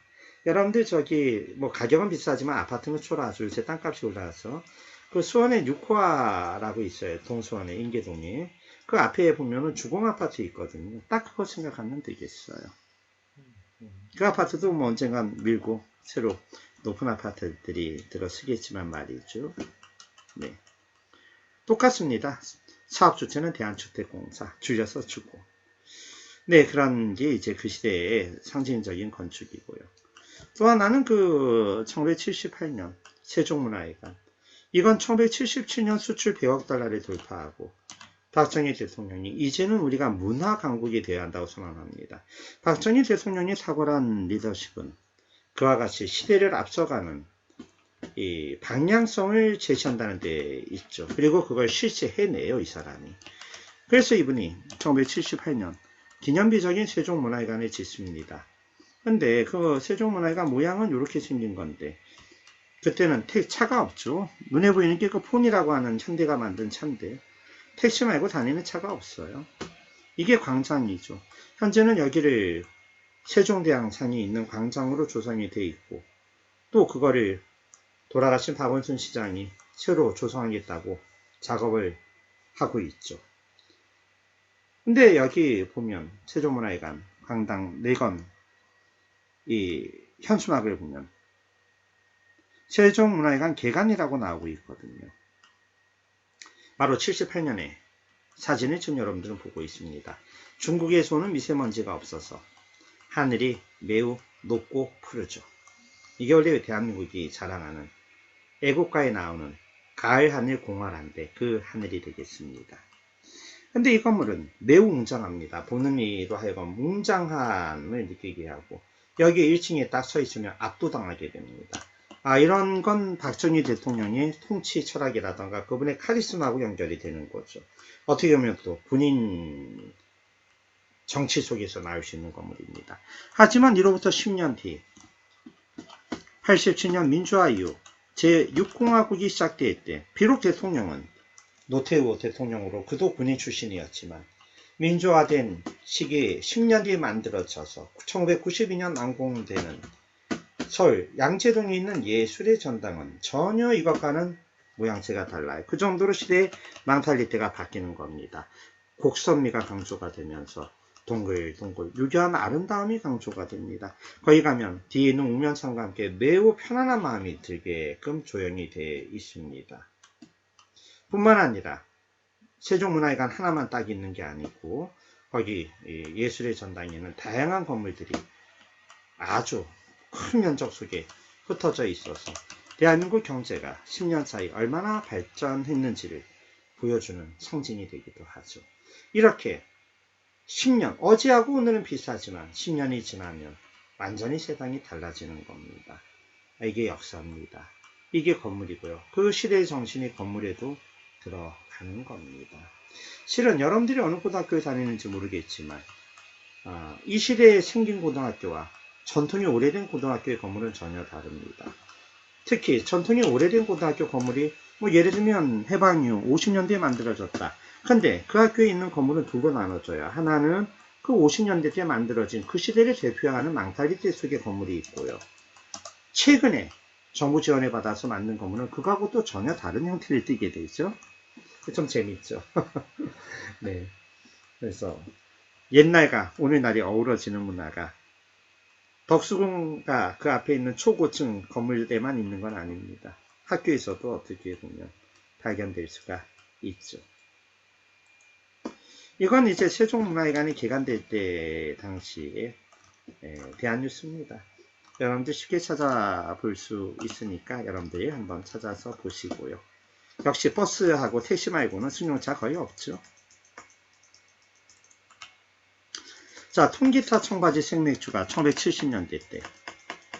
[SPEAKER 1] 여러분들 저기 가격은 비싸지만 아파트는 초라하죠. 요새 땅값이 올라와서 그 수원에 6호화라고 있어요. 동수원에 인계동에 그 앞에 보면은 주공 아파트 있거든요. 딱 그거 생각하면 되겠어요. 그 아파트도 언젠간 밀고 새로 높은 아파트들이 들어서겠지만 말이죠. 네, 똑같습니다. 사업 주체는 대한주택공사, 줄여서 주고. 네, 그런 게 이제 그 시대의 상징적인 건축이고요. 또 하나는 1978년 세종문화회관. 이건 1977년 수출 100억 달러를 돌파하고 박정희 대통령이 이제는 우리가 문화 강국이 되어야 한다고 선언합니다. 박정희 대통령의 탁월한 리더십은 그와 같이 시대를 앞서가는 이 방향성을 제시한다는 데 있죠. 그리고 그걸 실체해내요, 이 사람이. 그래서 이분이 1978년 기념비적인 세종문화회관을 짓습니다. 근데 그 세종문화회관 모양은 이렇게 생긴 건데 그때는 차가 없죠. 눈에 보이는 게 그 폰이라고 하는 현대가 만든 차인데 택시 말고 다니는 차가 없어요. 이게 광장이죠. 현재는 여기를 세종대왕상이 있는 광장으로 조성이 돼 있고 또 그거를 돌아가신 박원순 시장이 새로 조성하겠다고 작업을 하고 있죠. 근데 여기 보면 세종문화회관 광당 4건 이 현수막을 보면 세종문화회관 개관이라고 나오고 있거든요. 바로 78년에 사진을 지금 여러분들은 보고 있습니다. 중국에서는 미세먼지가 없어서 하늘이 매우 높고 푸르죠. 이게 원래 대한민국이 자랑하는 애국가에 나오는 가을 하늘 공활한데 그 하늘이 되겠습니다. 근데 이 건물은 매우 웅장합니다. 보는 이로 하여금 웅장함을 느끼게 하고 여기 1층에 딱 서 있으면 압도당하게 됩니다. 이런 건 박정희 대통령의 통치 철학이라던가 그분의 카리스마하고 연결이 되는 거죠. 어떻게 보면 또 군인 정치 속에서 나올 수 있는 건물입니다. 하지만 이로부터 10년 뒤 87년 민주화 이후 제6공화국이 시작될 때 비록 대통령은 노태우 대통령으로 그도 군인 출신이었지만 민주화된 시기 10년 뒤에 만들어져서 1992년 완공되는 서울 양재동에 있는 예술의 전당은 전혀 이것과는 모양새가 달라요. 그 정도로 시대의 망탈리티가 바뀌는 겁니다. 곡선미가 강조가 되면서 동글동글 유교한 아름다움이 강조가 됩니다. 거기 가면 뒤에 있는 옥면상과 함께 매우 편안한 마음이 들게끔 조형이 되어 있습니다. 뿐만 아니라 세종문화회관 하나만 딱 있는 게 아니고 거기 예술의 전당에는 다양한 건물들이 아주 큰 면적 속에 흩어져 있어서 대한민국 경제가 10년 사이 얼마나 발전했는지를 보여주는 상징이 되기도 하죠. 이렇게 10년, 어제하고 오늘은 비슷하지만 10년이 지나면 완전히 세상이 달라지는 겁니다. 이게 역사입니다. 이게 건물이고요. 그 시대의 정신이 건물에도 들어가는 겁니다. 실은 여러분들이 어느 고등학교에 다니는지 모르겠지만 이 시대에 생긴 고등학교와 전통이 오래된 고등학교의 건물은 전혀 다릅니다. 특히 전통이 오래된 고등학교 건물이 예를 들면 해방 이후 50년대에 만들어졌다. 근데 그 학교에 있는 건물은 두로 나눠져요. 하나는 그 50년대 때 만들어진 그 시대를 대표하는 망탈리티 속의 건물이 있고요. 최근에 정부 지원을 받아서 만든 건물은 그거하고 또 전혀 다른 형태를 띠게 되죠. 좀 재밌죠. 네. 그래서 옛날과 오늘날이 어우러지는 문화가 덕수궁과 그 앞에 있는 초고층 건물들에만 있는 건 아닙니다. 학교에서도 어떻게 보면 발견될 수가 있죠. 이건 이제 세종문화회관이 개관될 때 당시에 대한 뉴스입니다. 여러분들 쉽게 찾아볼 수 있으니까 여러분들이 한번 찾아서 보시고요. 역시 버스하고 택시 말고는 승용차 거의 없죠. 자, 통기타 청바지 생맥주가 1970년대 때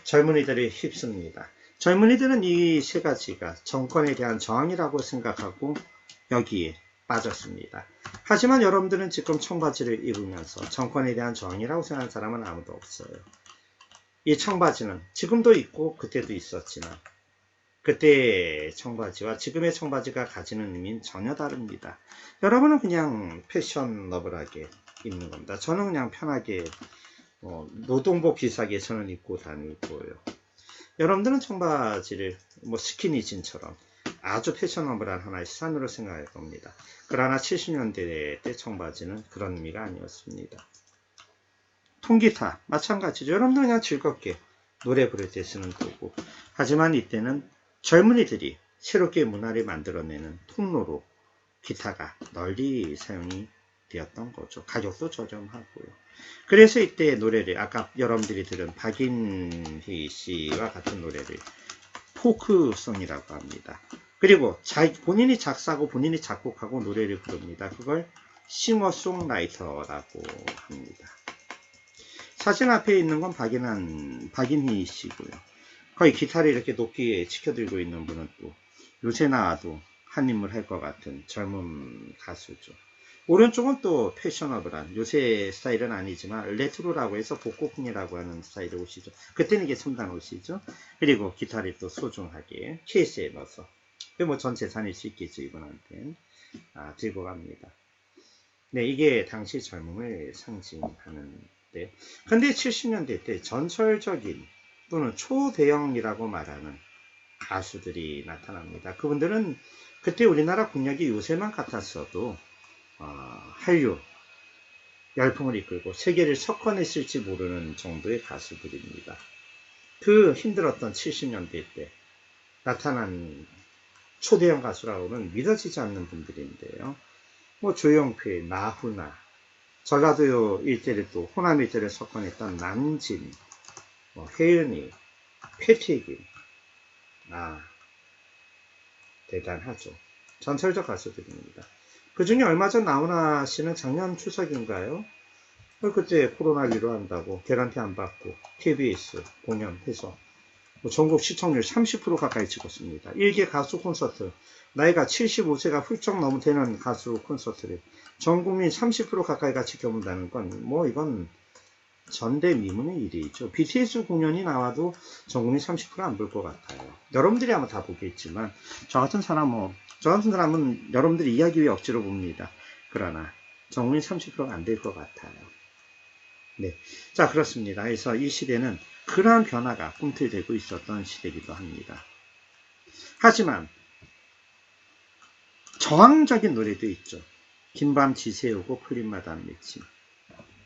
[SPEAKER 1] 젊은이들이 휩습니다. 젊은이들은 이 세 가지가 정권에 대한 저항이라고 생각하고 여기에 빠졌습니다. 하지만 여러분들은 지금 청바지를 입으면서 정권에 대한 저항이라고 생각하는 사람은 아무도 없어요. 이 청바지는 지금도 있고 그때도 있었지만 그때의 청바지와 지금의 청바지가 가지는 의미는 전혀 다릅니다. 여러분은 그냥 패셔너블하게 입는 겁니다. 저는 그냥 편하게 노동복 비슷하게 저는 입고 다니고요. 여러분들은 청바지를 스키니진처럼 아주 패셔너블한 하나의 수단으로 생각할 겁니다. 그러나 70년대 때 청바지는 그런 의미가 아니었습니다. 통기타 마찬가지죠. 여러분들 그냥 즐겁게 노래 부를 때 쓰는 도구. 하지만 이때는 젊은이들이 새롭게 문화를 만들어내는 통로로 기타가 널리 사용이 되었던 거죠. 가격도 저렴하고요. 그래서 이때 노래를 아까 여러분들이 들은 박인희 씨와 같은 노래를 포크송이라고 합니다. 그리고 본인이 작사하고 본인이 작곡하고 노래를 부릅니다. 그걸 싱어송라이터라고 합니다. 사진 앞에 있는 건 박인희 씨고요. 거의 기타를 이렇게 높게 치켜들고 있는 분은 또 요새 나와도 한 인물 할 것 같은 젊은 가수죠. 오른쪽은 또 패셔너블한 요새 스타일은 아니지만 레트로라고 해서 복고풍이라고 하는 스타일의 옷이죠. 그때는 이게 첨단 옷이죠. 그리고 기타를 또 소중하게 케이스에 넣어서 전 재산일 수 있겠죠. 이분한테는 들고 갑니다. 네, 이게 당시 젊음을 상징하는데 근데 70년대 때 전설적인 또는 초대형이라고 말하는 가수들이 나타납니다. 그분들은 그때 우리나라 국력이 요새만 같았어도 한류 열풍을 이끌고 세계를 석권했을지 모르는 정도의 가수들입니다. 그 힘들었던 70년대 때 나타난 초대형 가수라고는 믿어지지 않는 분들인데요. 조용필, 나훈아, 전라도 일대를 또 호남 일대를 석권했던 남진, 혜은이, 패티김, 대단하죠. 전설적 가수들입니다. 그 중에 얼마 전 나훈아 씨는 작년 추석인가요? 그때 코로나19로 한다고 개런티 안 받고 KBS 공연해서 전국 시청률 30% 가까이 찍었습니다. 1개 가수 콘서트, 나이가 75세가 훌쩍 넘는 가수 콘서트를 전 국민 30% 가까이가 지켜본다는 건 이건 전대미문의 일이죠. BTS 공연이 나와도 전 국민 30% 안 볼 것 같아요. 여러분들이 아마 다 보겠지만 저 같은 사람은 여러분들이 이야기 외에 억지로 봅니다. 그러나 전 국민 30%가 안 될 것 같아요. 네, 자 그렇습니다. 그래서 이 시대는 그러한 변화가 꿈틀대고 있었던 시대이기도 합니다. 하지만 저항적인 노래도 있죠. 긴밤 지새우고 풀린마당 맺힘,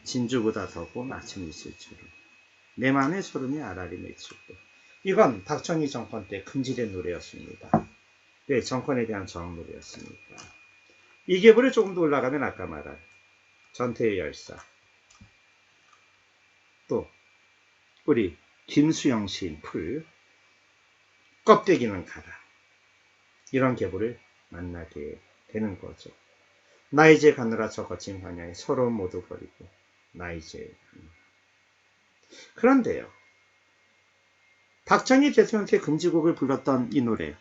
[SPEAKER 1] 진주보다 더고 아침 이슬처럼 내 맘에 소름이 아라리 맺히고. 이건 박정희 정권 때 금지된 노래였습니다. 네, 정권에 대한 저항 노래였습니다. 이 계보를 조금 더 올라가면 아까 말한 전태의 열사, 또 우리 김수영 시인 풀, 껍데기는 가라, 이런 계보를 만나게 되는 거죠. 나 이제 가느라 저 거친 환야에 서로 모두 버리고 나 이제 가느라. 그런데요, 박정희 대통령 때 금지곡을 불렀던 이 노래,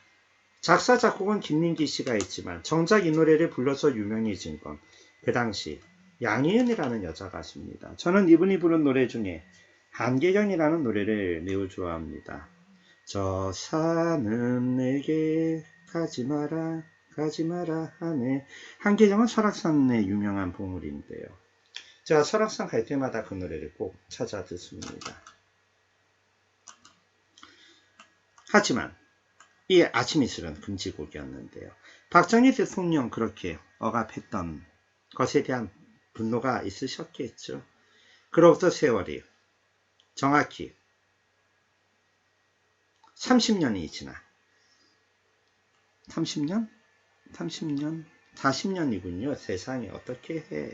[SPEAKER 1] 작사 작곡은 김민기 씨가 했지만 정작 이 노래를 불러서 유명해진 건 그 당시 양희은이라는 여자 가수입니다. 저는 이분이 부른 노래 중에 한계경이라는 노래를 매우 좋아합니다. 저 산은 내게 가지 마라 하네. 한계경은 설악산의 유명한 보물인데요. 제가 설악산 갈 때마다 그 노래를 꼭 찾아 듣습니다. 하지만 이 아침 이슬은 금지곡이었는데요. 박정희 대통령 그렇게 억압했던 것에 대한 분노가 있으셨겠죠. 그로부터 세월이 정확히 30년이 지나 30년? 40년이군요. 세상에 어떻게 해.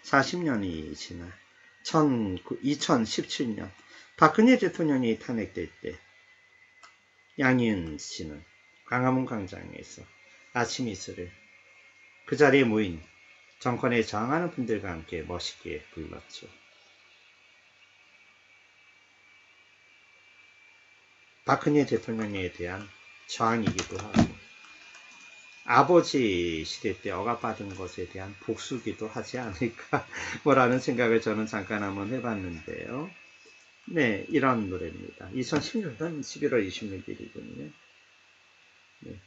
[SPEAKER 1] 40년이 지나 2017년 박근혜 대통령이 탄핵될 때 양희은 씨는 광화문 광장에서 아침 이슬을 그 자리에 모인 정권에 저항하는 분들과 함께 멋있게 불렀죠. 박근혜 대통령에 대한 저항이기도 하고 아버지 시대 때 억압받은 것에 대한 복수기도 하지 않을까 뭐라는 생각을 저는 잠깐 한번 해봤는데요. 네, 이런 노래입니다. 2016년 11월 26일이군요. 네.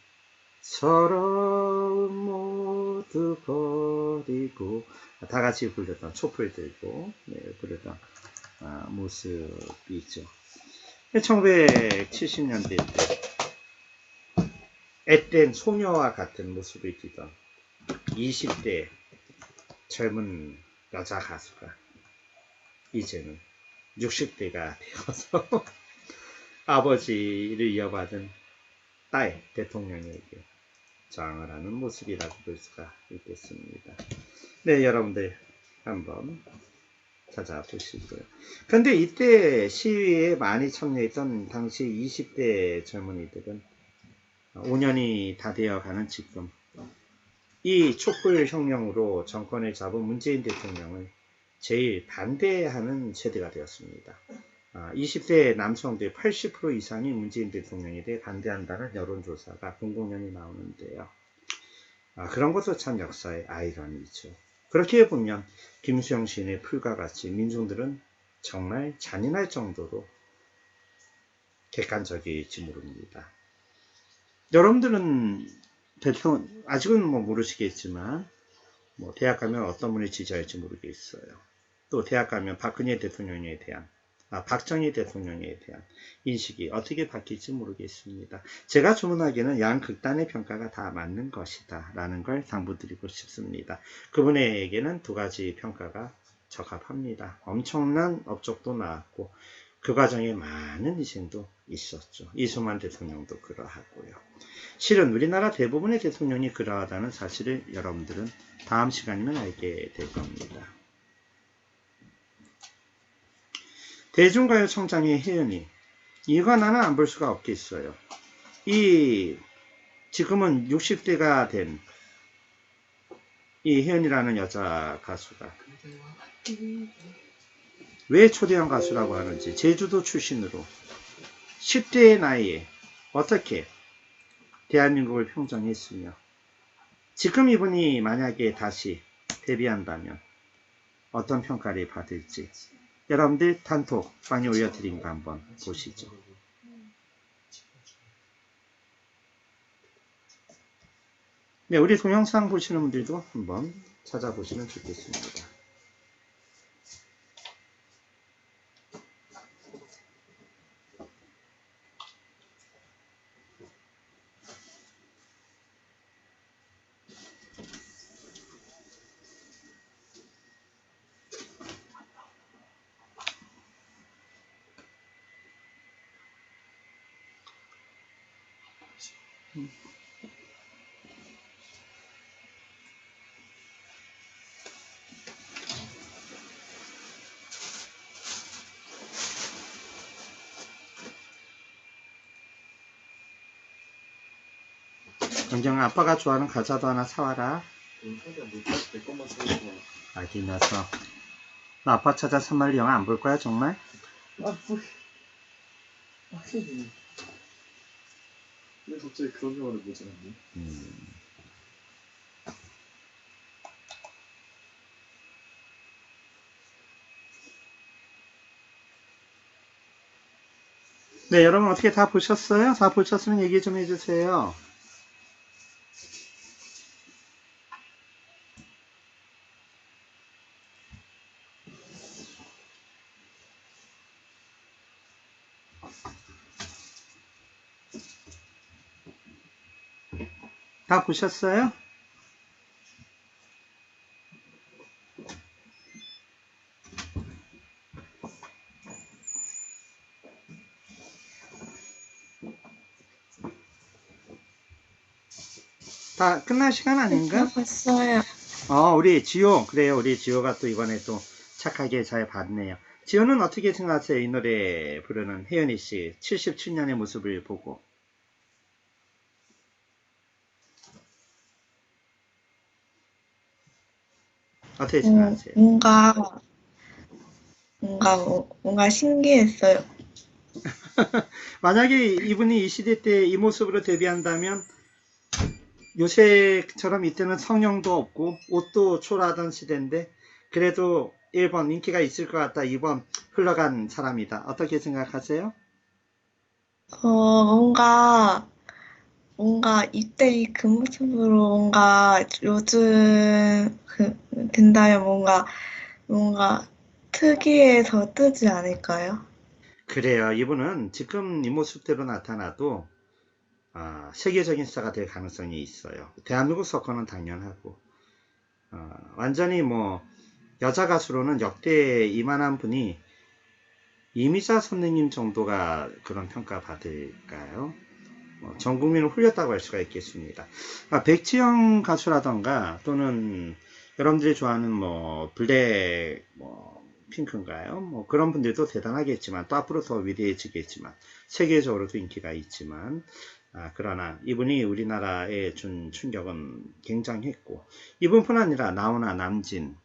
[SPEAKER 1] 서러움 모두 버리고 다 같이 불렀던, 촛불 들고 부르던 모습이죠. 1970년대 때 앳된 소녀와 같은 모습을 띠던 20대 젊은 여자 가수가 이제는 60대가 되어서 아버지를 이어받은 딸 대통령에게 저항을 하는 모습이라고 볼 수가 있겠습니다. 네, 여러분들 한번 찾아보시고요. 근데 이때 시위에 많이 참여했던 당시 20대 젊은이들은 5년이 다 되어가는 지금 이 촛불 혁명으로 정권을 잡은 문재인 대통령을 제일 반대하는 세대가 되었습니다. 20대 남성들 80% 이상이 문재인 대통령에 대해 반대한다는 여론조사가 공공연히 나오는데요. 그런 것도 참 역사의 아이러니죠. 그렇게 보면 김수영 시인의 풀과 같이 민중들은 정말 잔인할 정도로 객관적일지 모릅니다. 여러분들은 아직은 모르시겠지만 대학 가면 어떤 분을 지지할지 모르겠어요. 또 대학 가면 박근혜 대통령에 대한 박정희 대통령에 대한 인식이 어떻게 바뀔지 모르겠습니다. 제가 주문하기에는 양극단의 평가가 다 맞는 것이다 라는 걸 당부드리고 싶습니다. 그분에게는 두 가지 평가가 적합합니다. 엄청난 업적도 나왔고 그 과정에 많은 희생도 있었죠. 이승만 대통령도 그러하고요. 실은 우리나라 대부분의 대통령이 그러하다는 사실을 여러분들은 다음 시간이면 알게 될 겁니다. 대중가요청장의 혜연이, 이거 나는 안 볼 수가 없겠어요. 지금은 60대가 된 이 혜연이라는 여자 가수가 왜 초대형 가수라고 하는지, 제주도 출신으로 10대의 나이에 어떻게 대한민국을 평정했으며 지금 이분이 만약에 다시 데뷔한다면 어떤 평가를 받을지 여러분들 단톡방에 올려드린 거 한번 보시죠. 네, 우리 동영상 보시는 분들도 한번 찾아보시면 좋겠습니다. 은경아, 아빠가 좋아하는 과자도 하나 사와라.
[SPEAKER 4] 자기야 뭐 다시 내 것만 사오고.
[SPEAKER 1] 아기 녀석. 너 아빠 찾아 산말리 영화 안 볼 거야 정말?
[SPEAKER 4] 뭐. 왜 갑자기 그런 영화를 보지 않니?
[SPEAKER 1] 네, 여러분 어떻게 다 보셨어요? 다 보셨으면 얘기 좀 해주세요. 다 보셨어요? 다 끝날 시간 아닌가?
[SPEAKER 3] 봤어요.
[SPEAKER 1] 우리 지호. 그래요. 우리 지호가 또 이번에 또 착하게 잘 봤네요. 지호는 어떻게 생각하세요? 이 노래 부르는 혜연이 씨 77년의 모습을 보고. 어떻게 생각하세요?
[SPEAKER 3] 뭔가 신기했어요.
[SPEAKER 1] 만약에 이분이 이 시대 때 이 모습으로 데뷔한다면 요새처럼 이때는 성형도 없고 옷도 초라하던 시대인데 그래도 1번 인기가 있을 것 같다. 2번 흘러간 사람이다. 어떻게 생각하세요?
[SPEAKER 3] 뭔가 이때 그 모습으로 뭔가 요즘 된다면 뭔가 특이해서 뜨지 않을까요?
[SPEAKER 1] 그래요. 이분은 지금 이 모습대로 나타나도 세계적인 스타가 될 가능성이 있어요. 대한민국 서커는 당연하고 완전히 뭐 여자 가수로는 역대 이만한 분이 이미자 선생님 정도가 그런 평가 받을까요? 전 국민을 훌렸다고 할 수가 있겠습니다. 백지영 가수라던가 또는 여러분들이 좋아하는 뭐 블랙 핑크인가요? 뭐 그런 분들도 대단하겠지만 또 앞으로 더 위대해지겠지만 세계적으로도 인기가 있지만 그러나 이분이 우리나라에 준 충격은 굉장했고 이분뿐 아니라 나훈아, 남진,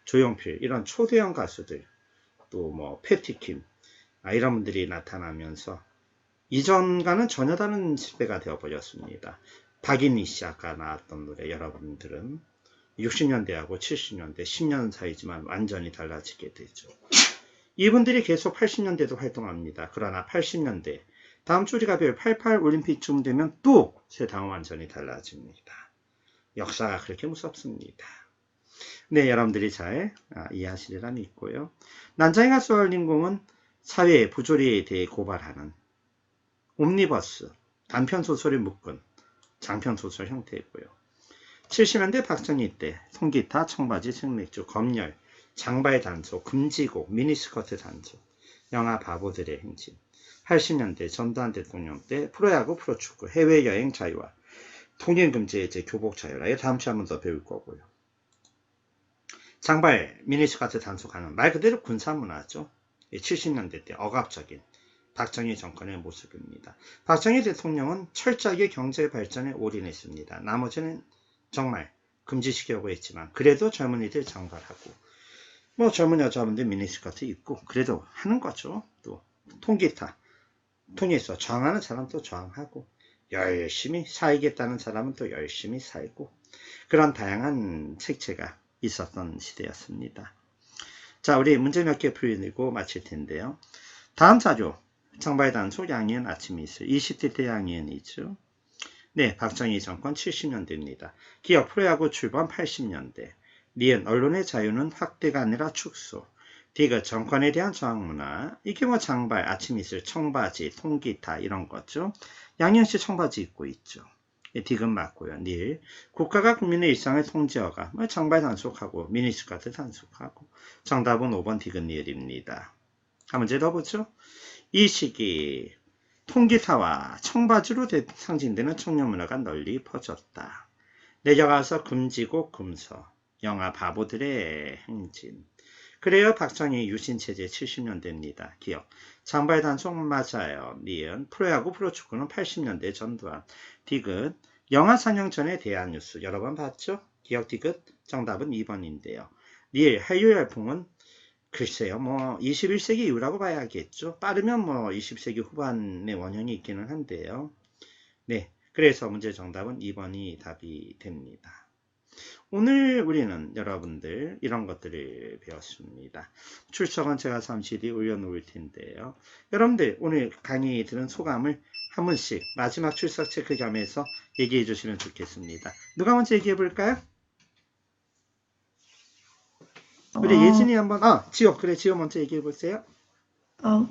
[SPEAKER 1] 조용필 이런 초대형 가수들 또 뭐 패티킴 이런 분들이 나타나면서 이전과는 전혀 다른 시대가 되어버렸습니다. 박인희 씨 아까 나왔던 노래 여러분들은 60년대하고 70년대 10년 사이지만 완전히 달라지게 되죠. 이분들이 계속 80년대도 활동합니다. 그러나 80년대 다음 주 우리가 별 88 올림픽쯤 되면 또 세상은 완전히 달라집니다. 역사가 그렇게 무섭습니다. 네, 여러분들이 잘 이해하시리라 믿고요. 난장이 가수 얼린공은 사회의 부조리에 대해 고발하는 옴니버스, 단편소설의 묶은 장편소설 형태이고요. 70년대 박정희 때 통기타, 청바지, 생맥주, 검열, 장발 단속, 금지곡, 미니스커트 단속, 영화 바보들의 행진, 80년대 전두환 대통령 때 프로야구, 프로축구, 해외여행 자유화, 통일금지 해제, 교복 자유화. 이거 다음 주에 한 번 더 배울 거고요. 장발, 미니스커트 단속하는 말 그대로 군사문화죠. 70년대 때 억압적인 박정희 정권의 모습입니다. 박정희 대통령은 철저하게 경제 발전에 올인했습니다. 나머지는 정말 금지시키려고 했지만 그래도 젊은이들 장발하고 뭐 젊은 여자분들 미니스커트 입고 그래도 하는 거죠. 또 통기타 통해서 저항하는 사람 또 저항하고 열심히 살겠다는 사람은 또 열심히 살고 그런 다양한 색채가 있었던 시대였습니다. 자, 우리 문제 몇 개 풀리고 마칠 텐데요. 다음 자료 장발 단속 양희은 아침 이슬 20대 때 양희은이죠. 네, 박정희 정권 70년대입니다. 기업 프로야구 출범 80년대. 니은 언론의 자유는 확대가 아니라 축소. 디귿 정권에 대한 저항문화. 이게 뭐 장발, 아침 이슬, 청바지, 통기타 이런 거죠. 양희은씨 청바지 입고 있죠. 디귿 맞고요. 닐 국가가 국민의 일상을 통제어가 뭐 장발 단속하고 미니스커트 단속하고 정답은 5번 디귿 니을입니다. 한 문제 더 보죠. 이 시기 통기타와 청바지로 상징되는 청년문화가 널리 퍼졌다. 내려가서 금지곡 금서, 영화 바보들의 행진. 그래요. 박정희 유신체제 70년대입니다. 기억. 장발단속 맞아요. 니은. 프로야구 프로축구는 80년대 전두환. 디귿. 영화 상영 전에 대한 뉴스 여러 번 봤죠? 기억 디귿. 정답은 2번인데요. 니을. 한류 열풍은 글쎄요. 뭐 21세기 이후라고 봐야겠죠. 빠르면 뭐 20세기 후반의 원형이 있기는 한데요. 네. 그래서 문제 정답은 2번이 답이 됩니다. 오늘 우리는 여러분들 이런 것들을 배웠습니다. 출석은 제가 잠시 뒤 올려놓을 텐데요. 여러분들 오늘 강의 들은 소감을 한 분씩 마지막 출석 체크 겸해서 얘기해 주시면 좋겠습니다. 누가 먼저 얘기해 볼까요? 우리 예진이 한번, 지호, 그래, 지호 먼저 얘기해 보세요.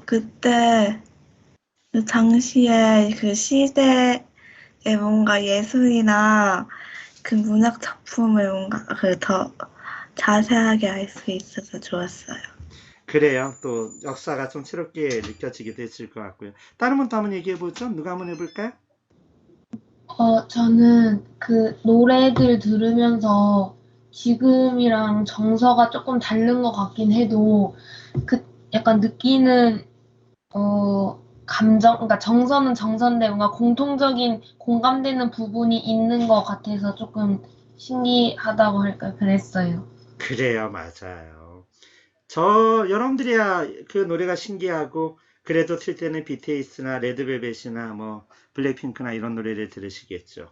[SPEAKER 3] 그때 그 당시에 그 시대에 뭔가 예술이나 그 문학 작품을 뭔가 더 자세하게 알 수 있어서 좋았어요.
[SPEAKER 1] 그래요. 또 역사가 좀 새롭게 느껴지기도 했을 것 같고요. 다른 분도 한번 얘기해 보죠. 누가 한번 해볼까요?
[SPEAKER 2] 저는 그 노래들 들으면서 지금이랑 정서가 조금 다른 것 같긴 해도 그 약간 느끼는 감정, 그러니까 정서는 정서인데 뭔가 공통적인 공감되는 부분이 있는 것 같아서 조금 신기하다고 할까요? 그랬어요.
[SPEAKER 1] 그래요. 맞아요. 여러분들이야 그 노래가 신기하고 그래도 틀 때는 BTS나 레드벨벳이나 뭐 블랙핑크나 이런 노래를 들으시겠죠.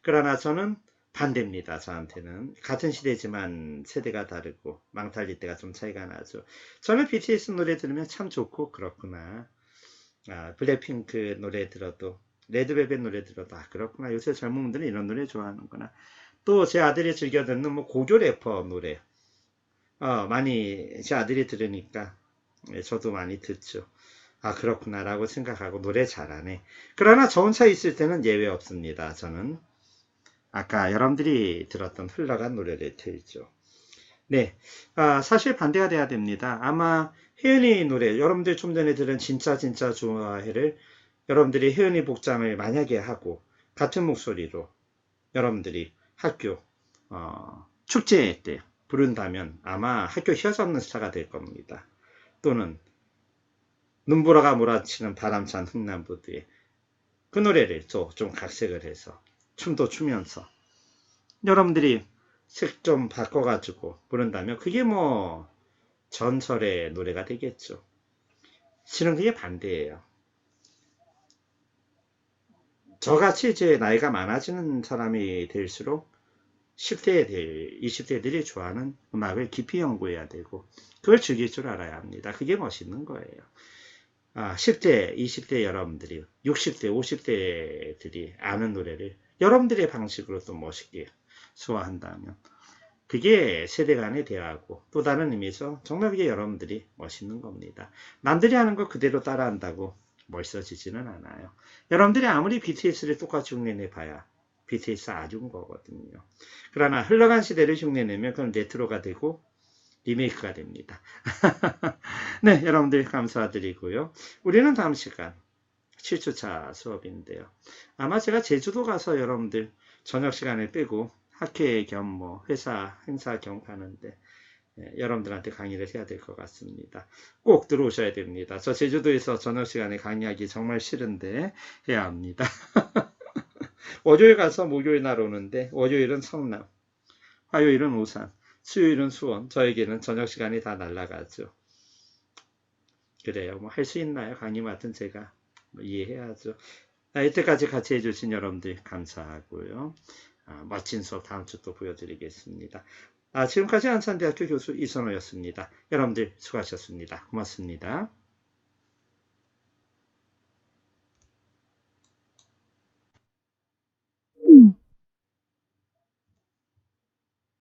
[SPEAKER 1] 그러나 저는 반대입니다. 저한테는 같은 시대지만 세대가 다르고 망탈릴 때가 좀 차이가 나죠. 저는 BTS 노래 들으면 참 좋고 그렇구나. 블랙핑크 노래 들어도 레드벨벳 노래 들어도 그렇구나. 요새 젊은 분들은 이런 노래 좋아하는구나. 또 제 아들이 즐겨 듣는 뭐 고교 래퍼 노래 많이 제 아들이 들으니까 저도 많이 듣죠. 그렇구나 라고 생각하고 노래 잘하네. 그러나 저 혼자 있을 때는 예외 없습니다. 저는 아까 여러분들이 들었던 흘러간 노래를 틀죠. 네, 사실 반대가 돼야 됩니다. 아마 혜은이 노래, 여러분들 좀 전에 들은 진짜 좋아해를 여러분들이 혜은이 복장을 만약에 하고 같은 목소리로 여러분들이 학교 축제 때 부른다면 아마 학교 휘어잡는 스타가 될 겁니다. 또는 눈보라가 몰아치는 바람찬 흥남부두에 그 노래를 좀 각색을 해서 춤도 추면서 여러분들이 색 좀 바꿔가지고 부른다면 그게 뭐 전설의 노래가 되겠죠. 실은 그게 반대예요. 저같이 이제 나이가 많아지는 사람이 될수록 10대들, 20대들이 좋아하는 음악을 깊이 연구해야 되고 그걸 즐길 줄 알아야 합니다. 그게 멋있는 거예요. 10대, 20대 여러분들이 60대, 50대들이 아는 노래를 여러분들의 방식으로 또 멋있게 소화한다면 그게 세대 간의 대화고 또 다른 의미에서 정말 그게 여러분들이 멋있는 겁니다. 남들이 하는 거 그대로 따라한다고 멋있어지지는 않아요. 여러분들이 아무리 BTS를 똑같이 흉내내봐야 BTS 아준 거거든요. 그러나 흘러간 시대를 흉내내면 그건 레트로가 되고 리메이크가 됩니다. 네, 여러분들 감사드리고요. 우리는 다음 시간 7주차 수업인데요. 아마 제가 제주도 가서 여러분들 저녁 시간을 빼고 학회 겸 뭐 회사 행사 겸 가는데 여러분들한테 강의를 해야 될 것 같습니다. 꼭 들어오셔야 됩니다. 저 제주도에서 저녁 시간에 강의하기 정말 싫은데 해야 합니다. 월요일 가서 목요일 날 오는데 월요일은 성남, 화요일은 오산, 수요일은 수원. 저에게는 저녁 시간이 다 날아가죠. 그래요. 뭐 할 수 있나요? 강의 맡은 제가 이해해야죠. 이때까지 같이 해주신 여러분들 감사하고요. 멋진 수업 다음 주 또 보여드리겠습니다. 지금까지 안산대학교 교수 이선호였습니다. 여러분들 수고하셨습니다. 고맙습니다.